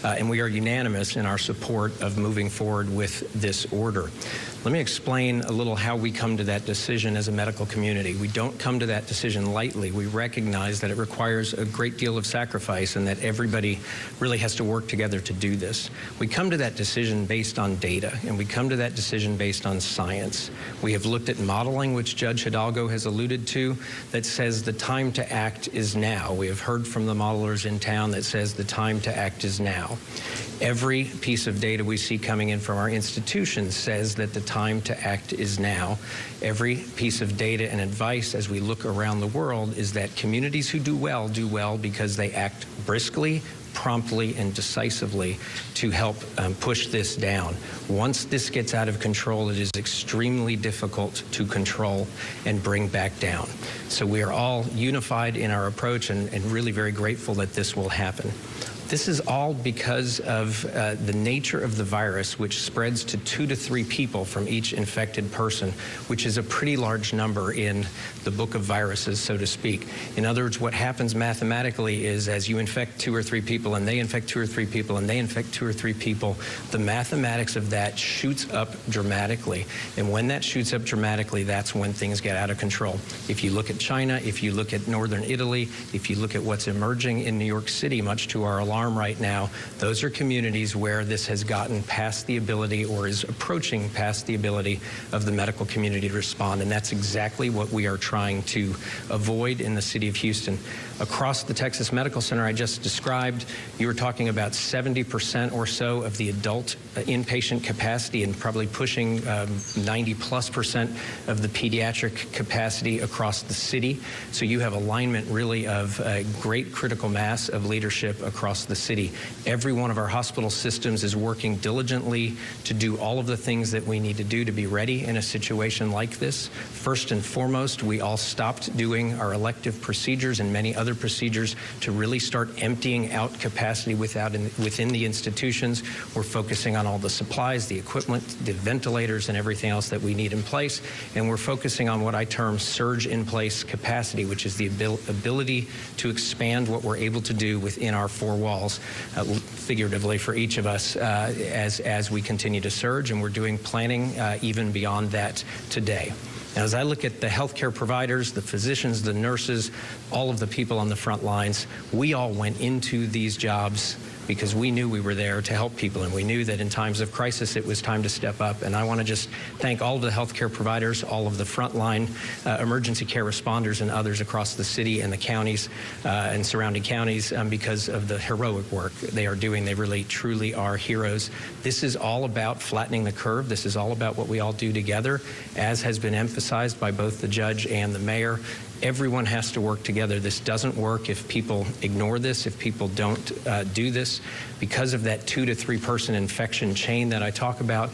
and we are unanimous in our support of moving forward with this order. Let me explain a little how we come to that decision as a medical community. We don't come to that decision lightly. We recognize that it requires a great deal of sacrifice and that everybody really has to work together to do this. We come to that decision based on data, and we come to that decision based on science. We have looked at modeling, which Judge Hidalgo has alluded to, that says the time to act is now. We have heard from the modelers in town that says the time to act is now. Every piece of data we see coming in from our institutions says that the time to act is now. Every piece of data and advice as we look around the world is that communities who do well because they act briskly, promptly, and decisively to help push this down. Once this gets out of control, it is extremely difficult to control and bring back down. So we are all unified in our approach and really very grateful that this will happen. This is all because of the nature of the virus, which spreads to 2 to 3 people from each infected person, which is a pretty large number in the book of viruses, so to speak. In other words, what happens mathematically is as you infect 2 or 3 people and they infect 2 or 3 people and they infect 2 or 3 people, the mathematics of that shoots up dramatically. And when that shoots up dramatically, that's when things get out of control. If you look at China, if you look at northern Italy, if you look at what's emerging in New York City, much to our alarm right now, those are communities where this has gotten past the ability or is approaching past the ability of the medical community to respond. And that's exactly what we are trying to avoid in the city of Houston. Across the Texas Medical Center I just described, you were talking about 70% or so of the adult inpatient capacity and probably pushing 90+% of the pediatric capacity across the city. So you have alignment really of a great critical mass of leadership across the city. Every one of our hospital systems is working diligently to do all of the things that we need to do to be ready in a situation like this. First and foremost, we all stopped doing our elective procedures and many other other procedures to really start emptying out capacity within the institutions. We're focusing on all the supplies, the equipment, the ventilators, and everything else that we need in place. And we're focusing on what I term surge in place capacity, which is the ability to expand what we're able to do within our four walls, figuratively for each of us, as we continue to surge. And we're doing planning even beyond that today. Now, as I look at the healthcare providers, the physicians, the nurses, all of the people on the front lines, we all went into these jobs because we knew we were there to help people, and we knew that in times of crisis it was time to step up. And I want to just thank all of the healthcare providers, all of the frontline emergency care responders and others across the city and the counties and surrounding counties because of the heroic work they are doing. They really, truly are heroes. This is all about flattening the curve. This is all about what we all do together, as has been emphasized by both the judge and the mayor. Everyone has to work together. This doesn't work if people ignore this, if people don't do this. Because of that 2 to 3 person infection chain that I talk about,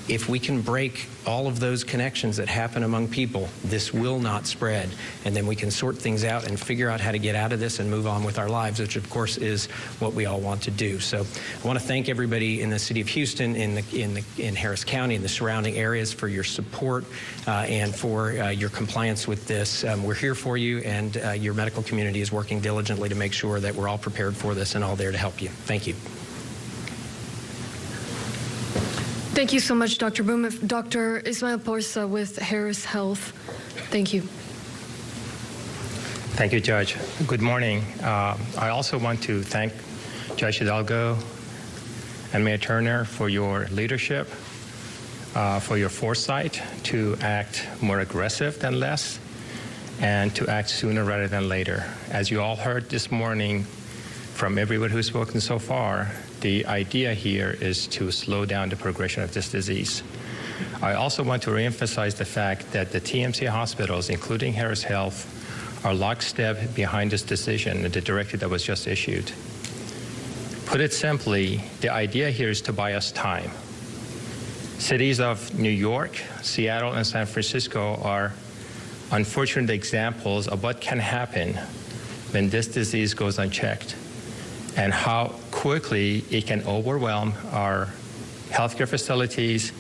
if we can break all of those connections that happen among people, this will not spread. And then we can sort things out and figure out how to get out of this and move on with our lives, which of course is what we all want to do. So I want to thank everybody in the city of Houston, in Harris County, and the surrounding areas for your support and for your compliance with this. We're here for you, and your medical community is working diligently to make sure that we're all prepared for this and all there to help you. Thank you. Thank you so much, Dr. Boom. Dr. Ismail Porsa with Harris Health. Thank you. Thank you, Judge. Good morning. I also want to thank Judge Hidalgo and Mayor Turner for your leadership, for your foresight to act more aggressive than less, and to act sooner rather than later. As you all heard this morning from everyone who's spoken so far, the idea here is to slow down the progression of this disease. I also want to reemphasize the fact that the TMC hospitals, including Harris Health, are lockstep behind this decision and the directive that was just issued. Put it simply, the idea here is to buy us time. Cities of New York, Seattle, and San Francisco are unfortunate examples of what can happen when this disease goes unchecked, and how quickly it can overwhelm our healthcare facilities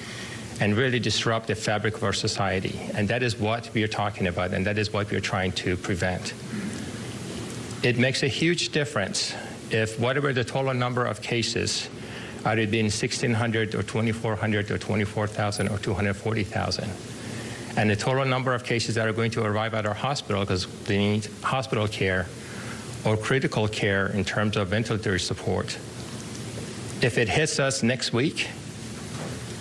and really disrupt the fabric of our society. And that is what we are talking about, and that is what we are trying to prevent. It makes a huge difference if whatever the total number of cases, either it being 1,600 or 2,400 or 24,000 or 240,000, and the total number of cases that are going to arrive at our hospital because they need hospital care or critical care in terms of ventilatory support. If it hits us next week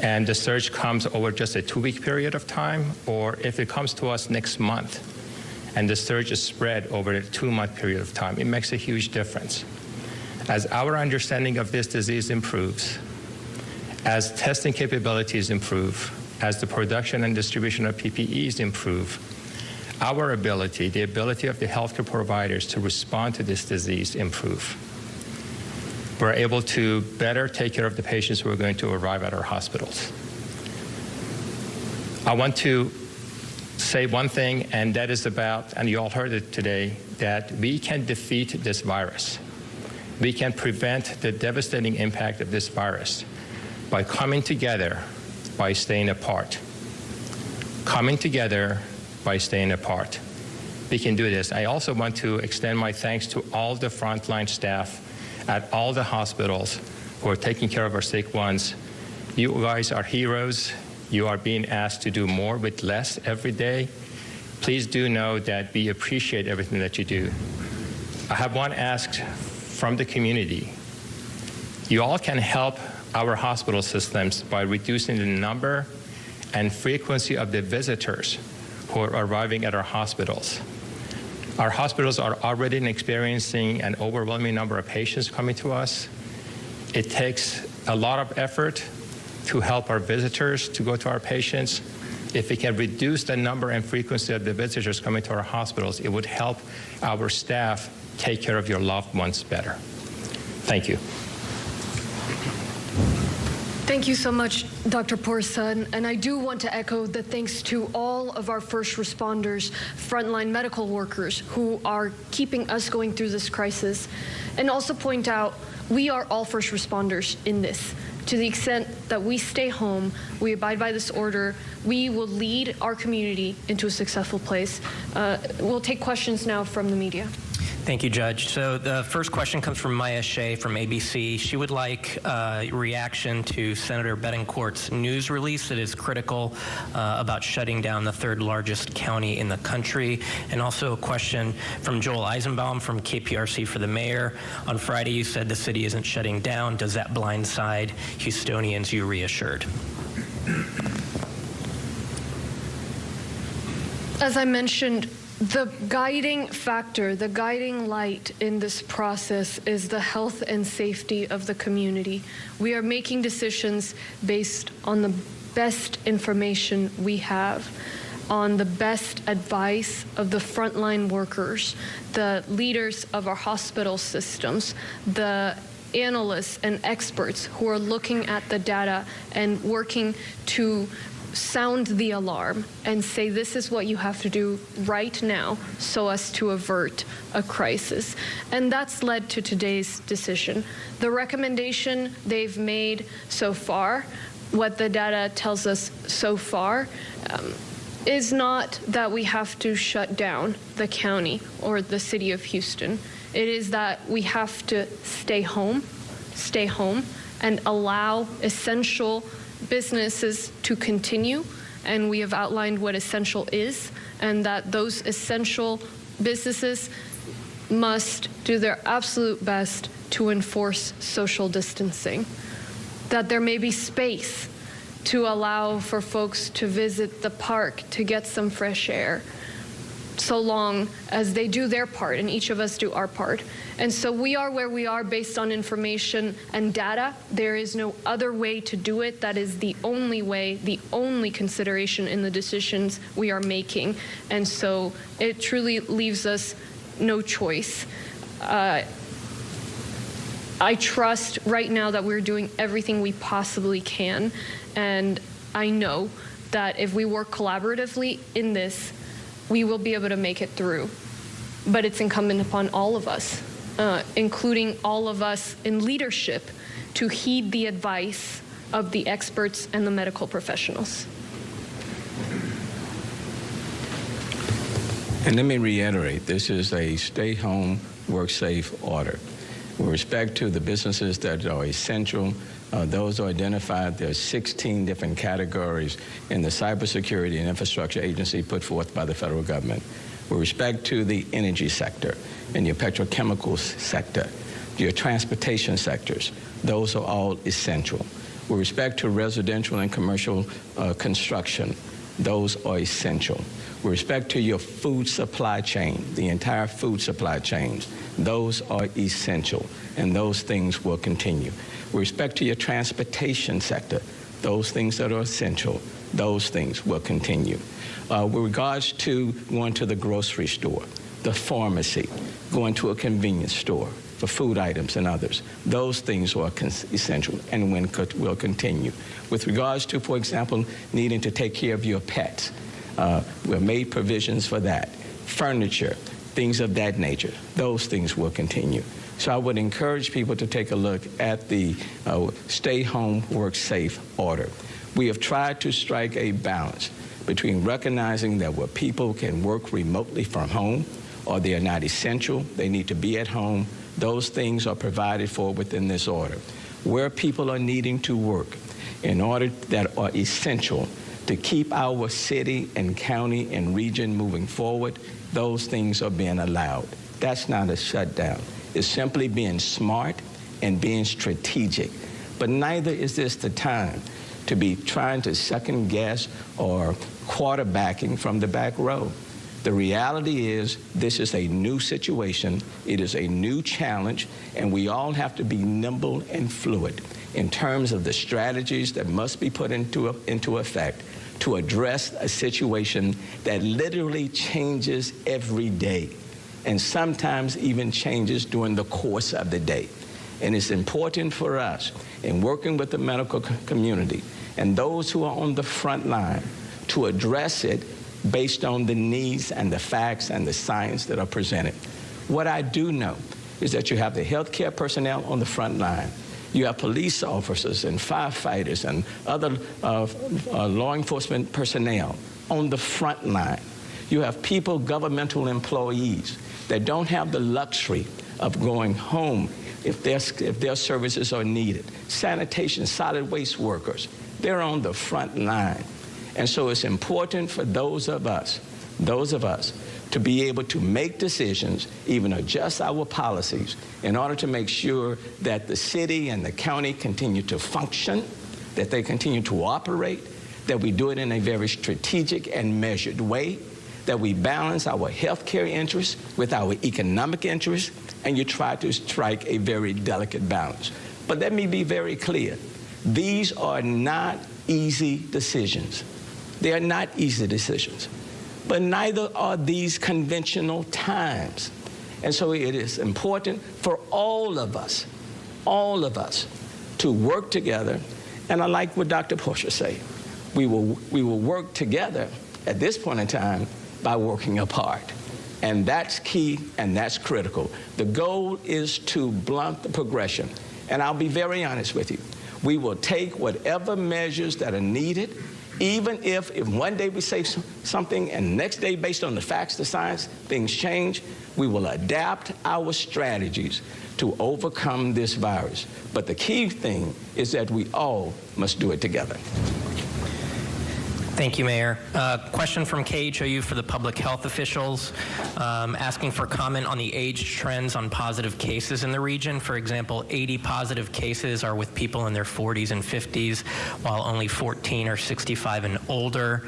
and the surge comes over just a 2-week period of time, or if it comes to us next month and the surge is spread over a 2-month period of time, it makes a huge difference. As our understanding of this disease improves, as testing capabilities improve, as the production and distribution of PPEs improve, our ability, the ability of the healthcare providers to respond to this disease improve. We're able to better take care of the patients who are going to arrive at our hospitals. I want to say one thing, and that is about, and you all heard it today, that we can defeat this virus. We can prevent the devastating impact of this virus by coming together, by staying apart. Coming together, by staying apart. We can do this. I also want to extend my thanks to all the frontline staff at all the hospitals who are taking care of our sick ones. You guys are heroes. You are being asked to do more with less every day. Please do know that we appreciate everything that you do. I have one ask from the community. You all can help our hospital systems by reducing the number and frequency of the visitors who are arriving at our hospitals. Our hospitals are already experiencing an overwhelming number of patients coming to us. It takes a lot of effort to help our visitors to go to our patients. If we can reduce the number and frequency of the visitors coming to our hospitals, it would help our staff take care of your loved ones better. Thank you. Thank you so much, Dr. Porsa. And I do want to echo the thanks to all of our first responders, frontline medical workers who are keeping us going through this crisis. And also point out, we are all first responders in this. To the extent that we stay home, we abide by this order, we will lead our community into a successful place. We'll take questions now from the media. Thank you, Judge. So the first question comes from Maya Shea from ABC. She would like a reaction to Senator Betancourt's news release that is critical about shutting down the third largest county in the country. And also a question from Joel Eisenbaum from KPRC for the mayor. On Friday, you said the city isn't shutting down. Does that blindside Houstonians? You reassured. As I mentioned, the guiding factor, the guiding light in this process is the health and safety of the community. We are making decisions based on the best information we have, on the best advice of the frontline workers, the leaders of our hospital systems, the analysts and experts who are looking at the data and working to sound the alarm and say this is what you have to do right now so as to avert a crisis. And that's led to today's decision. The recommendation they've made so far, what the data tells us so far, is not that we have to shut down the county or the city of Houston. It is that we have to stay home, and allow essential businesses to continue, and we have outlined what essential is, and that those essential businesses must do their absolute best to enforce social distancing, that there may be space to allow for folks to visit the park to get some fresh air, so long as they do their part and each of us do our part. And so we are where we are based on information and data. There is no other way to do it. That is the only way, the only consideration in the decisions we are making. And so it truly leaves us no choice. I trust right now that we're doing everything we possibly can. And I know that if we work collaboratively in this, we will be able to make it through. But it's incumbent upon all of us, including all of us in leadership, to heed the advice of the experts and the medical professionals. And let me reiterate, this is a stay home, work safe order. With respect to the businesses that are essential, those are identified. There are 16 different categories in the Cybersecurity and Infrastructure Agency put forth by the federal government. With respect to the energy sector and your petrochemical sector, your transportation sectors, those are all essential. With respect to residential and commercial construction, those are essential. With respect to your food supply chain, the entire food supply chain, those are essential, and those things will continue. With respect to your transportation sector, those things that are essential, those things will continue. With regards to going to the grocery store, the pharmacy, going to a convenience store for food items and others, those things are essential and will continue. With regards to, for example, needing to take care of your pets, we've made provisions for that. Furniture, things of that nature, those things will continue. So I would encourage people to take a look at the stay home, work safe order. We have tried to strike a balance between recognizing that where people can work remotely from home or they are not essential, they need to be at home, those things are provided for within this order. Where people are needing to work in order that are essential to keep our city and county and region moving forward, those things are being allowed. That's not a shutdown. It's simply being smart and being strategic. But neither is this the time to be trying to second guess or quarterbacking from the back row. The reality is this is a new situation. It is a new challenge, and we all have to be nimble and fluid in terms of the strategies that must be put into effect to address a situation that literally changes every day, and sometimes even changes during the course of the day. And it's important for us in working with the medical community and those who are on the front line to address it based on the needs and the facts and the science that are presented. What I do know is that you have the healthcare personnel on the front line. You have police officers and firefighters and other law enforcement personnel on the front line. You have people, governmental employees, that don't have the luxury of going home if their services are needed. Sanitation, solid waste workers, they're on the front line. And so it's important for those of us to be able to make decisions, even adjust our policies in order to make sure that the city and the county continue to function, that they continue to operate, that we do it in a very strategic and measured way, that we balance our health care interests with our economic interests, and you try to strike a very delicate balance. But let me be very clear. These are not easy decisions. They are not easy decisions. But neither are these conventional times. And so it is important for all of us to work together. And I like what Dr. Porcher said. We will work together at this point in time by working apart. And that's key and that's critical. The goal is to blunt the progression. And I'll be very honest with you. We will take whatever measures that are needed, even if one day we say something and the next day, based on the facts, the science, things change, we will adapt our strategies to overcome this virus. But the key thing is that we all must do it together. Thank you, Mayor. Question from KHOU for the public health officials, asking for comment on the age trends on positive cases in the region. For example, 80 positive cases are with people in their 40s and 50s, while only 14 are 65 and older.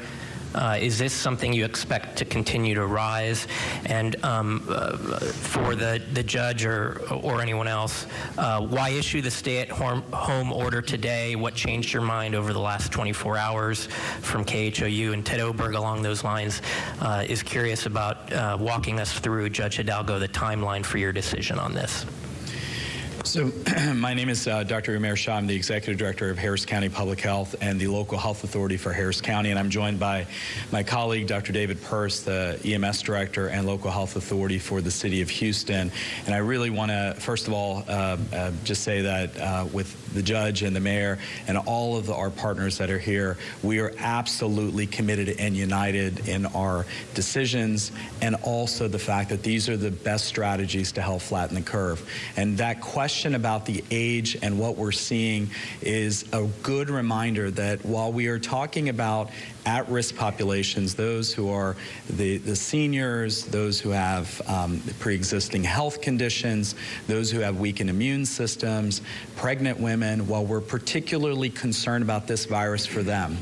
Is this something you expect to continue to rise? And for the judge or anyone else, why issue the stay-at-home order today? What changed your mind over the last 24 hours from KHOU? And Ted Oberg, along those lines, is curious about walking us through, Judge Hidalgo, the timeline for your decision on this. So my name is Dr. Umair Shah. I'm the Executive Director of Harris County Public Health and the Local Health Authority for Harris County, and I'm joined by my colleague, Dr. David Peirce, the EMS Director and Local Health Authority for the City of Houston. And I really want to, first of all, just say that with the judge and the mayor and all of our partners that are here, we are absolutely committed and united in our decisions, and also the fact that these are the best strategies to help flatten the curve. And that question about the age and what we're seeing is a good reminder that while we are talking about at-risk populations, those who are the seniors, those who have pre-existing health conditions, those who have weakened immune systems, pregnant women, while we're particularly concerned about this virus for them,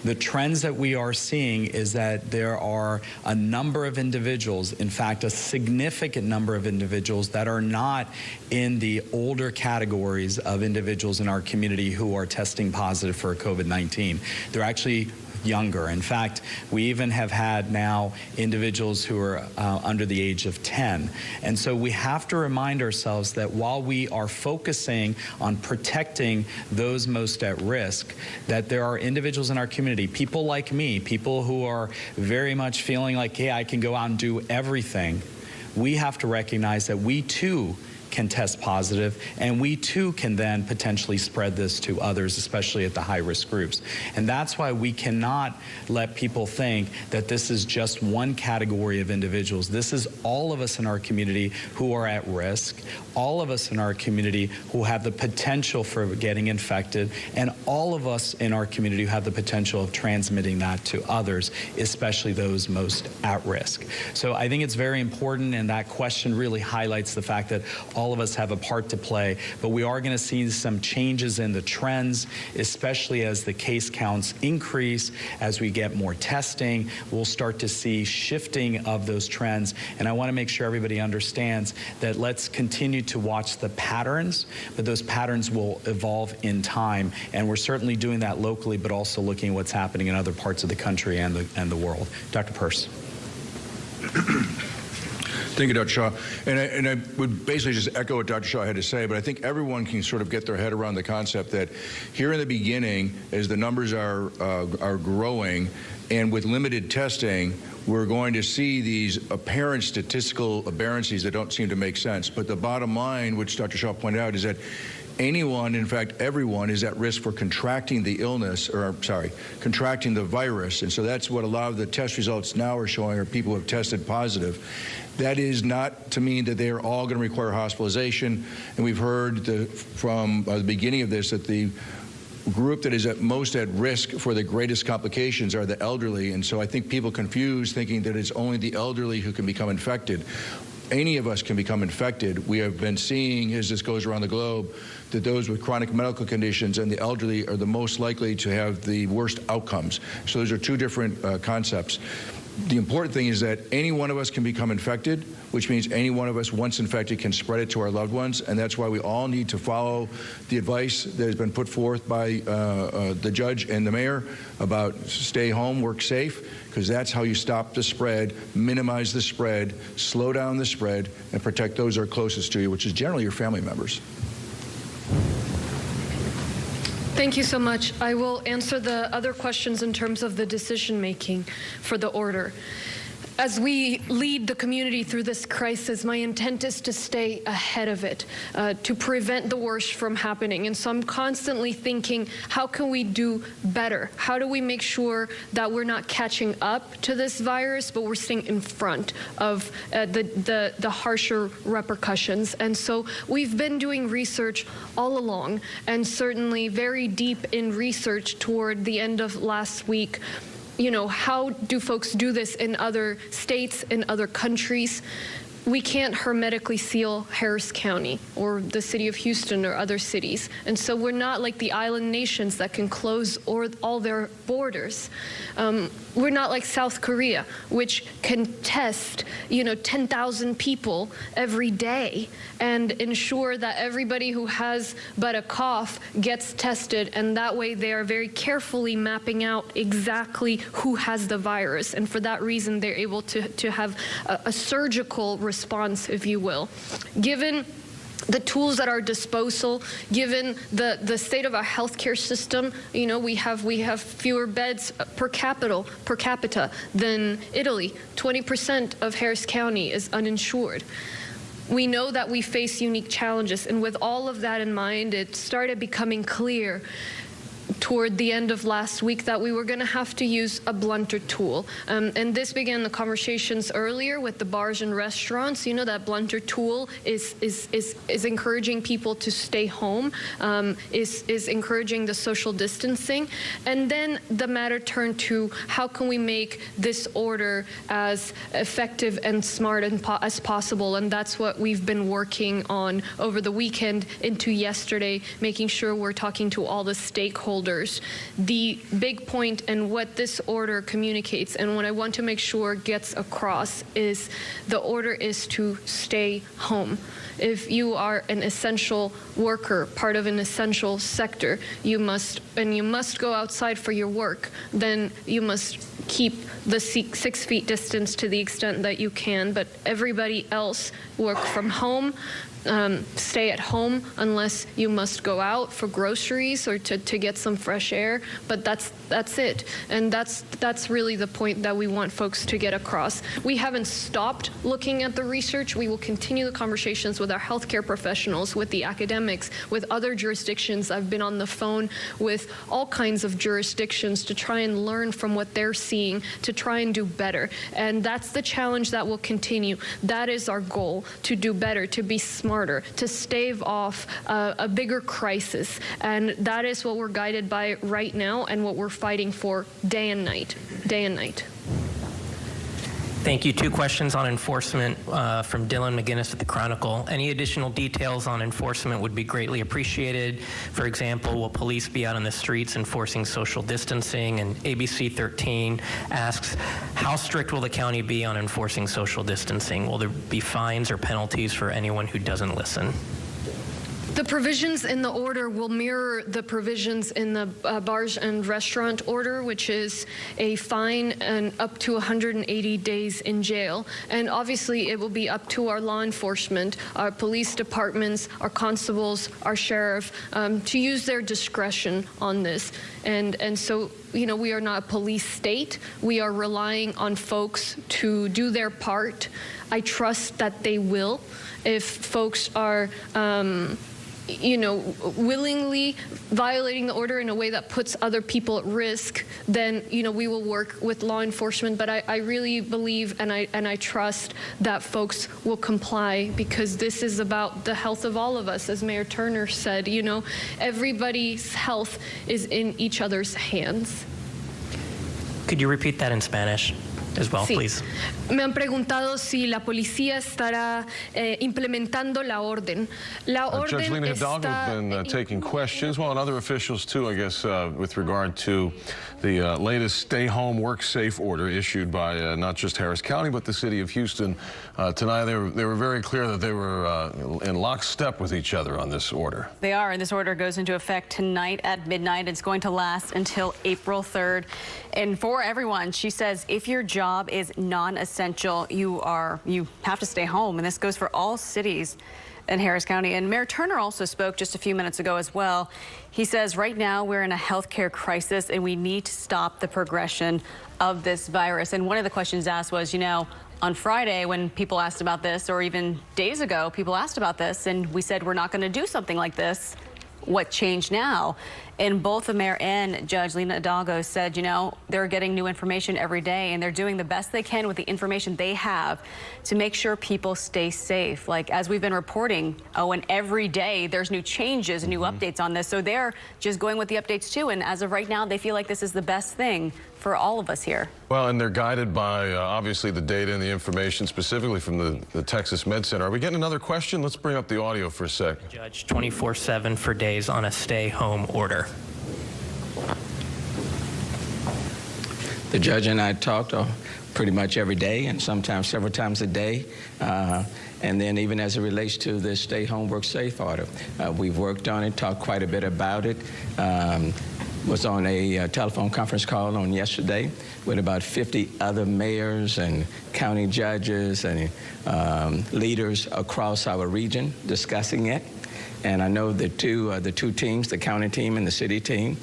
the trends that we are seeing is that there are a number of individuals, in fact, a significant number of individuals that are not in the older categories of individuals in our community who are testing positive for COVID-19. They're actually younger. In fact, we even have had now individuals who are under the age of 10. And so we have to remind ourselves that while we are focusing on protecting those most at risk, that there are individuals in our community, people like me, people who are very much feeling like, hey, I can go out and do everything. We have to recognize that we too can test positive, and we too can then potentially spread this to others, especially at the high-risk groups. And that's why we cannot let people think that this is just one category of individuals. This is all of us in our community who are at risk, all of us in our community who have the potential for getting infected, and all of us in our community who have the potential of transmitting that to others, especially those most at risk. So I think it's very important, and that question really highlights the fact that all of us have a part to play, but we are going to see some changes in the trends, especially as the case counts increase, as we get more testing. We'll start to see shifting of those trends, and I want to make sure everybody understands that let's continue to watch the patterns, but those patterns will evolve in time, and we're certainly doing that locally, but also looking at what's happening in other parts of the country and the world. Dr. Peirce. Thank you, Dr. Shaw. And I would basically just echo what Dr. Shaw had to say, but I think everyone can sort of get their head around the concept that here in the beginning, as the numbers are growing, and with limited testing, we're going to see these apparent statistical aberrancies that don't seem to make sense. But the bottom line, which Dr. Shaw pointed out, is that anyone, in fact, everyone is at risk for contracting the illness, or sorry, contracting the virus. And so that's what a lot of the test results now are showing, are people who have tested positive. That is not to mean that they are all going to require hospitalization. And we've heard from the beginning of this that the group that is most at risk for the greatest complications are the elderly. And so I think people confuse thinking that it's only the elderly who can become infected. Any of us can become infected. We have been seeing, as this goes around the globe, that those with chronic medical conditions and the elderly are the most likely to have the worst outcomes. So those are two different concepts. The important thing is that any one of us can become infected, which means any one of us, once infected, can spread it to our loved ones. And that's why we all need to follow the advice that has been put forth by the judge and the mayor about stay home, work safe, because that's how you stop the spread, minimize the spread, slow down the spread, and protect those that are closest to you, which is generally your family members. Thank you so much. I will answer the other questions in terms of the decision making for the order. As we lead the community through this crisis, my intent is to stay ahead of it, to prevent the worst from happening. And so I'm constantly thinking, how can we do better? How do we make sure that we're not catching up to this virus, but we're staying in front of the harsher repercussions? And so we've been doing research all along, and certainly very deep in research toward the end of last week. You know, how do folks do this in other states, in other countries? We can't hermetically seal Harris County or the city of Houston or other cities. And so we're not like the island nations that can close all their borders. We're not like South Korea, which can test, 10,000 people every day and ensure that everybody who has but a cough gets tested. And that way they are very carefully mapping out exactly who has the virus. And for that reason, they're able to have a surgical response, if you will. Given the tools at our disposal, given the state of our healthcare system, we have fewer beds per capita than Italy. 20% of Harris County is uninsured. We know that we face unique challenges, and with all of that in mind, it started becoming clear toward the end of last week that we were going to have to use a blunter tool. And this began the conversations earlier with the bars and restaurants. That blunter tool is encouraging people to stay home, is encouraging the social distancing. And then the matter turned to how can we make this order as effective and smart as possible. And that's what we've been working on over the weekend into yesterday, making sure we're talking to all the stakeholders. The big point and what this order communicates and what I want to make sure gets across is the order is to stay home. If you are an essential worker, part of an essential sector, you must go outside for your work, then you must keep the 6 feet distance to the extent that you can. But everybody else work from home. Stay at home unless you must go out for groceries or to get some fresh air. But that's it. And that's really the point that we want folks to get across. We haven't stopped looking at the research. We will continue the conversations with our healthcare professionals, with the academics, with other jurisdictions. I've been on the phone with all kinds of jurisdictions to try and learn from what they're seeing, to try and do better. And that's the challenge that will continue. That is our goal, to do better, to be smarter, to stave off a bigger crisis. And that is what we're guided by right now and what we're fighting for day and night, day and night. Thank you. 2 questions on enforcement from Dylan McGinnis at the Chronicle. Any additional details on enforcement would be greatly appreciated. For example, will police be out on the streets enforcing social distancing? And ABC 13 asks, how strict will the county be on enforcing social distancing? Will there be fines or penalties for anyone who doesn't listen? The provisions in the order will mirror the provisions in the bars and restaurant order, which is a fine and up to 180 days in jail. And obviously, it will be up to our law enforcement, our police departments, our constables, our sheriff, to use their discretion on this. And so, you know, we are not a police state. We are relying on folks to do their part. I trust that they will. If folks are you know, willingly violating the order in a way that puts other people at risk, then, you know, we will work with law enforcement. But I really believe and I trust that folks will comply, because this is about the health of all of us. As Mayor Turner said, you know, everybody's health is in each other's hands. Could you repeat that in Spanish as well, Sí. please? Me han preguntado si la policía estará implementando la orden. La orden Judge Lina Hidalgo está has been taking questions, well, and other officials too, I guess, with regard to the latest stay-home, work-safe order issued by not just Harris County, but the city of Houston. Tonight, they were very clear that they were in lockstep with each other on this order. They are, and this order goes into effect tonight at midnight. It's going to last until April 3rd. And for everyone, she says, if your job is non-essential, you have to stay home. And this goes for all cities in Harris County. And Mayor Turner also spoke just a few minutes ago as well. He says right now we're in a healthcare crisis and we need to stop the progression of this virus. And one of the questions asked was, you know, on Friday when people asked about this, or even days ago, people asked about this, and we said we're not going to do something like this. What changed now? And both the mayor and Judge Lina Hidalgo said, you know, they're getting new information every day and they're doing the best they can with the information they have to make sure people stay safe. Like, as we've been reporting, and every day there's new changes and new updates on this. So they're just going with the updates too. And as of right now, they feel like this is the best thing for all of us here. Well, and they're guided by, obviously, the data and the information, specifically from the Texas Med Center. Are we getting another question? Let's bring up the audio for a sec. Judge 24/7 for days on a stay-home order. The judge and I talked pretty much every day, and sometimes several times a day. And then even as it relates to this stay home, work safe order, we've worked on it, talked quite a bit about it. Was on a telephone conference call on yesterday with about 50 other mayors and county judges and leaders across our region discussing it. And I know the two teams, the county team and the city team,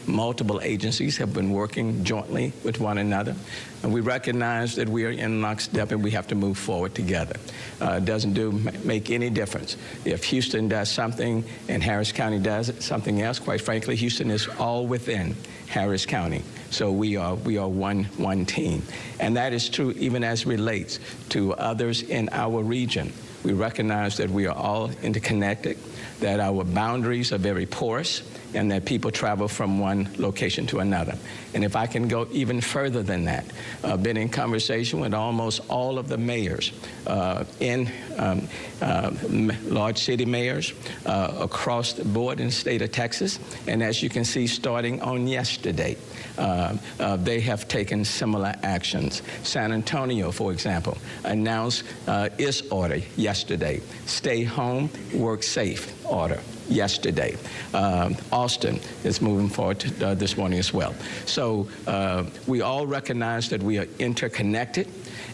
multiple agencies have been working jointly with one another. And we recognize that we are in lockstep and we have to move forward together. It doesn't make any difference. If Houston does something and Harris County does something else, quite frankly, Houston is all within Harris County. So we are one team. And that is true even as relates to others in our region. We recognize that we are all interconnected, that our boundaries are very porous, and that people travel from one location to another. And if I can go even further than that, I've been in conversation with almost all of the mayors large city mayors across the board in the state of Texas. And as you can see, starting on yesterday, they have taken similar actions. San Antonio, for example, announced its order yesterday. Stay home, work safe order yesterday. Austin is moving forward this morning as well. So we all recognize that we are interconnected,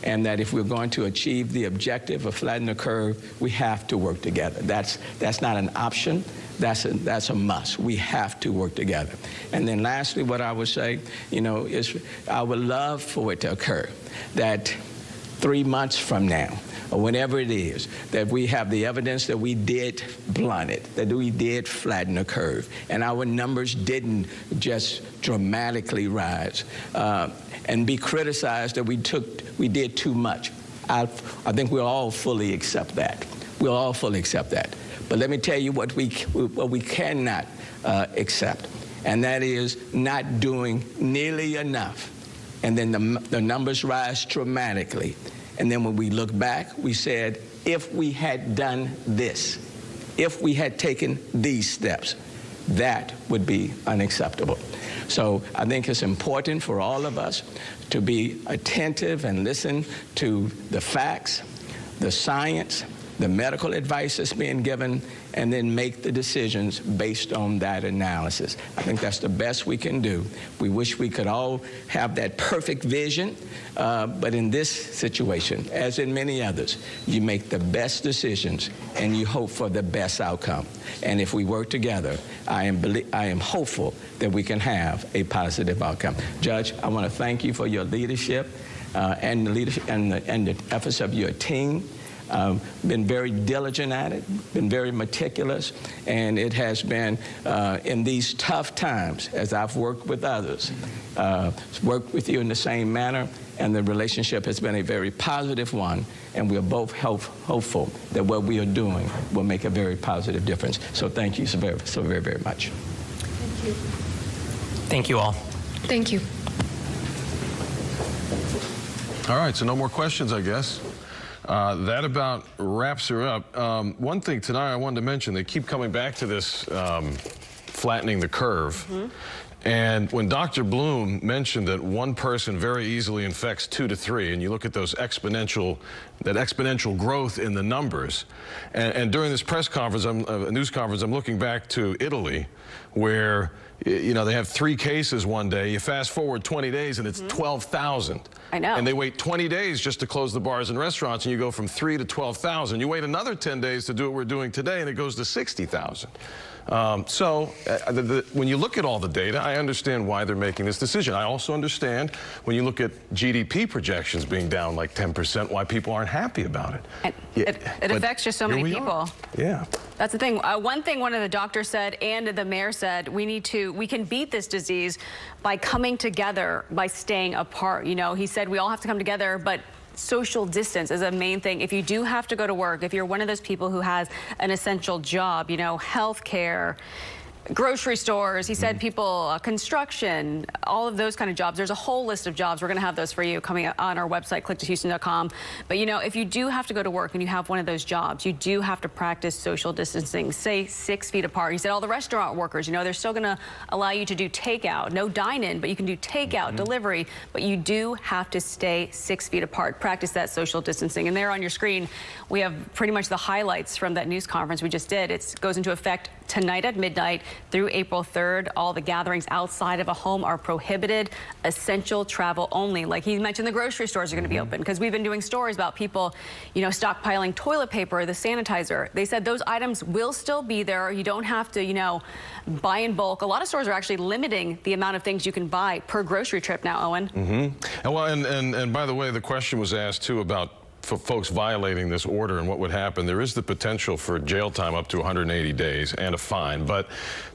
and that if we're going to achieve the objective of flatten the curve, we have to work together. That's not an option. That's a must. We have to work together. And then lastly, what I would say, you know, is I would love for it to occur that 3 months from now, or whenever it is, that we have the evidence that we did blunt it, that we did flatten the curve, and our numbers didn't just dramatically rise, and be criticized that we did too much. I think we'll all fully accept that. We'll all fully accept that. But let me tell you what we cannot accept, and that is not doing nearly enough. And then the numbers rise dramatically. And then when we look back, we said, if we had done this, if we had taken these steps, that would be unacceptable. So I think it's important for all of us to be attentive and listen to the facts, the science, the medical advice that's being given, and then make the decisions based on that analysis. I think that's the best we can do. We wish we could all have that perfect vision, but in this situation, as in many others, you make the best decisions and you hope for the best outcome. And if we work together, I am hopeful that we can have a positive outcome. Judge, I want to thank you for your leadership and the leadership and the efforts of your team. Been very diligent at it, been very meticulous, and it has been in these tough times, as I've worked with others, worked with you in the same manner, and the relationship has been a very positive one, and we're both hopeful that what we are doing will make a very positive difference. So thank you so very, very much. Thank you. Thank you all. Thank you. All right, so no more questions, I guess. That about wraps her up. One thing tonight I wanted to mention, they keep coming back to this flattening the curve. Mm-hmm. And when Dr. Bloom mentioned that one person very easily infects 2 to 3, and you look at those exponential growth in the numbers, and during this press conference, news conference, I'm looking back to Italy, where they have 3 cases one day. You fast forward 20 days and it's 12,000. I know. And they wait 20 days just to close the bars and restaurants, and you go from 3 to 12,000. You wait another 10 days to do what we're doing today, and it goes to 60,000. When you look at all the data, I understand why they're making this decision. I also understand when you look at GDP projections being down like 10%, why people aren't happy about it. And it affects just so many people. Yeah. That's the thing. One thing one of the doctors said and the mayor said, we can beat this disease by coming together, by staying apart. He said we all have to come together, but social distance is a main thing. If you do have to go to work, if you're one of those people who has an essential job, healthcare, grocery stores, he said people, construction, all of those kind of jobs. There's a whole list of jobs. We're going to have those for you coming on our website, click2houston.com. But, if you do have to go to work and you have one of those jobs, you do have to practice social distancing, say 6 feet apart. He said all the restaurant workers, they're still going to allow you to do takeout, no dine-in, but you can do takeout, delivery, but you do have to stay 6 feet apart. Practice that social distancing. And there on your screen, we have pretty much the highlights from that news conference we just did. It goes into effect tonight at midnight through April 3rd. All the gatherings outside of a home are prohibited. Essential travel only. Like he mentioned, the grocery stores are going to be open because we've been doing stories about people, stockpiling toilet paper, the sanitizer. They said those items will still be there. You don't have to, buy in bulk. A lot of stores are actually limiting the amount of things you can buy per grocery trip now, Owen. Mm-hmm. And by the way, the question was asked too about for folks violating this order and what would happen. There is the potential for jail time up to 180 days and a fine. But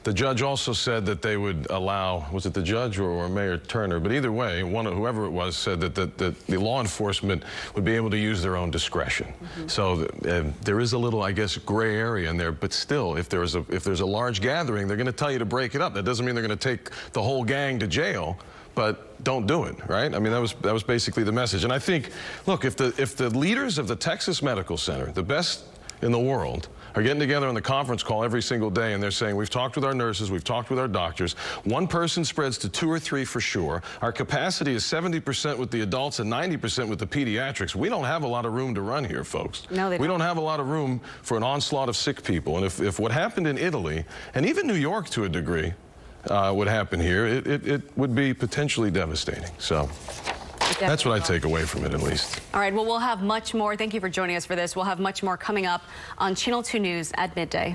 the judge also said that they would allow, was it the judge or Mayor Turner? But either way, whoever it was said that the law enforcement would be able to use their own discretion. Mm-hmm. So there is a little, I guess, gray area in there. But still, if there's a large gathering, they're going to tell you to break it up. That doesn't mean they're going to take the whole gang to jail. But don't do it, right? I mean, that was basically the message. And I think, look, if the leaders of the Texas Medical Center, the best in the world, are getting together on the conference call every single day and they're saying, we've talked with our nurses, we've talked with our doctors, one person spreads to 2 or 3 for sure. Our capacity is 70% with the adults and 90% with the pediatrics. We don't have a lot of room to run here, folks. No, we don't have a lot of room for an onslaught of sick people. And if what happened in Italy, and even New York to a degree, would happen here, it would be potentially devastating. So that's what I take away from it, at least. All right, well, we'll have much more. Thank you for joining us for this. We'll have much more coming up on Channel 2 News at midday.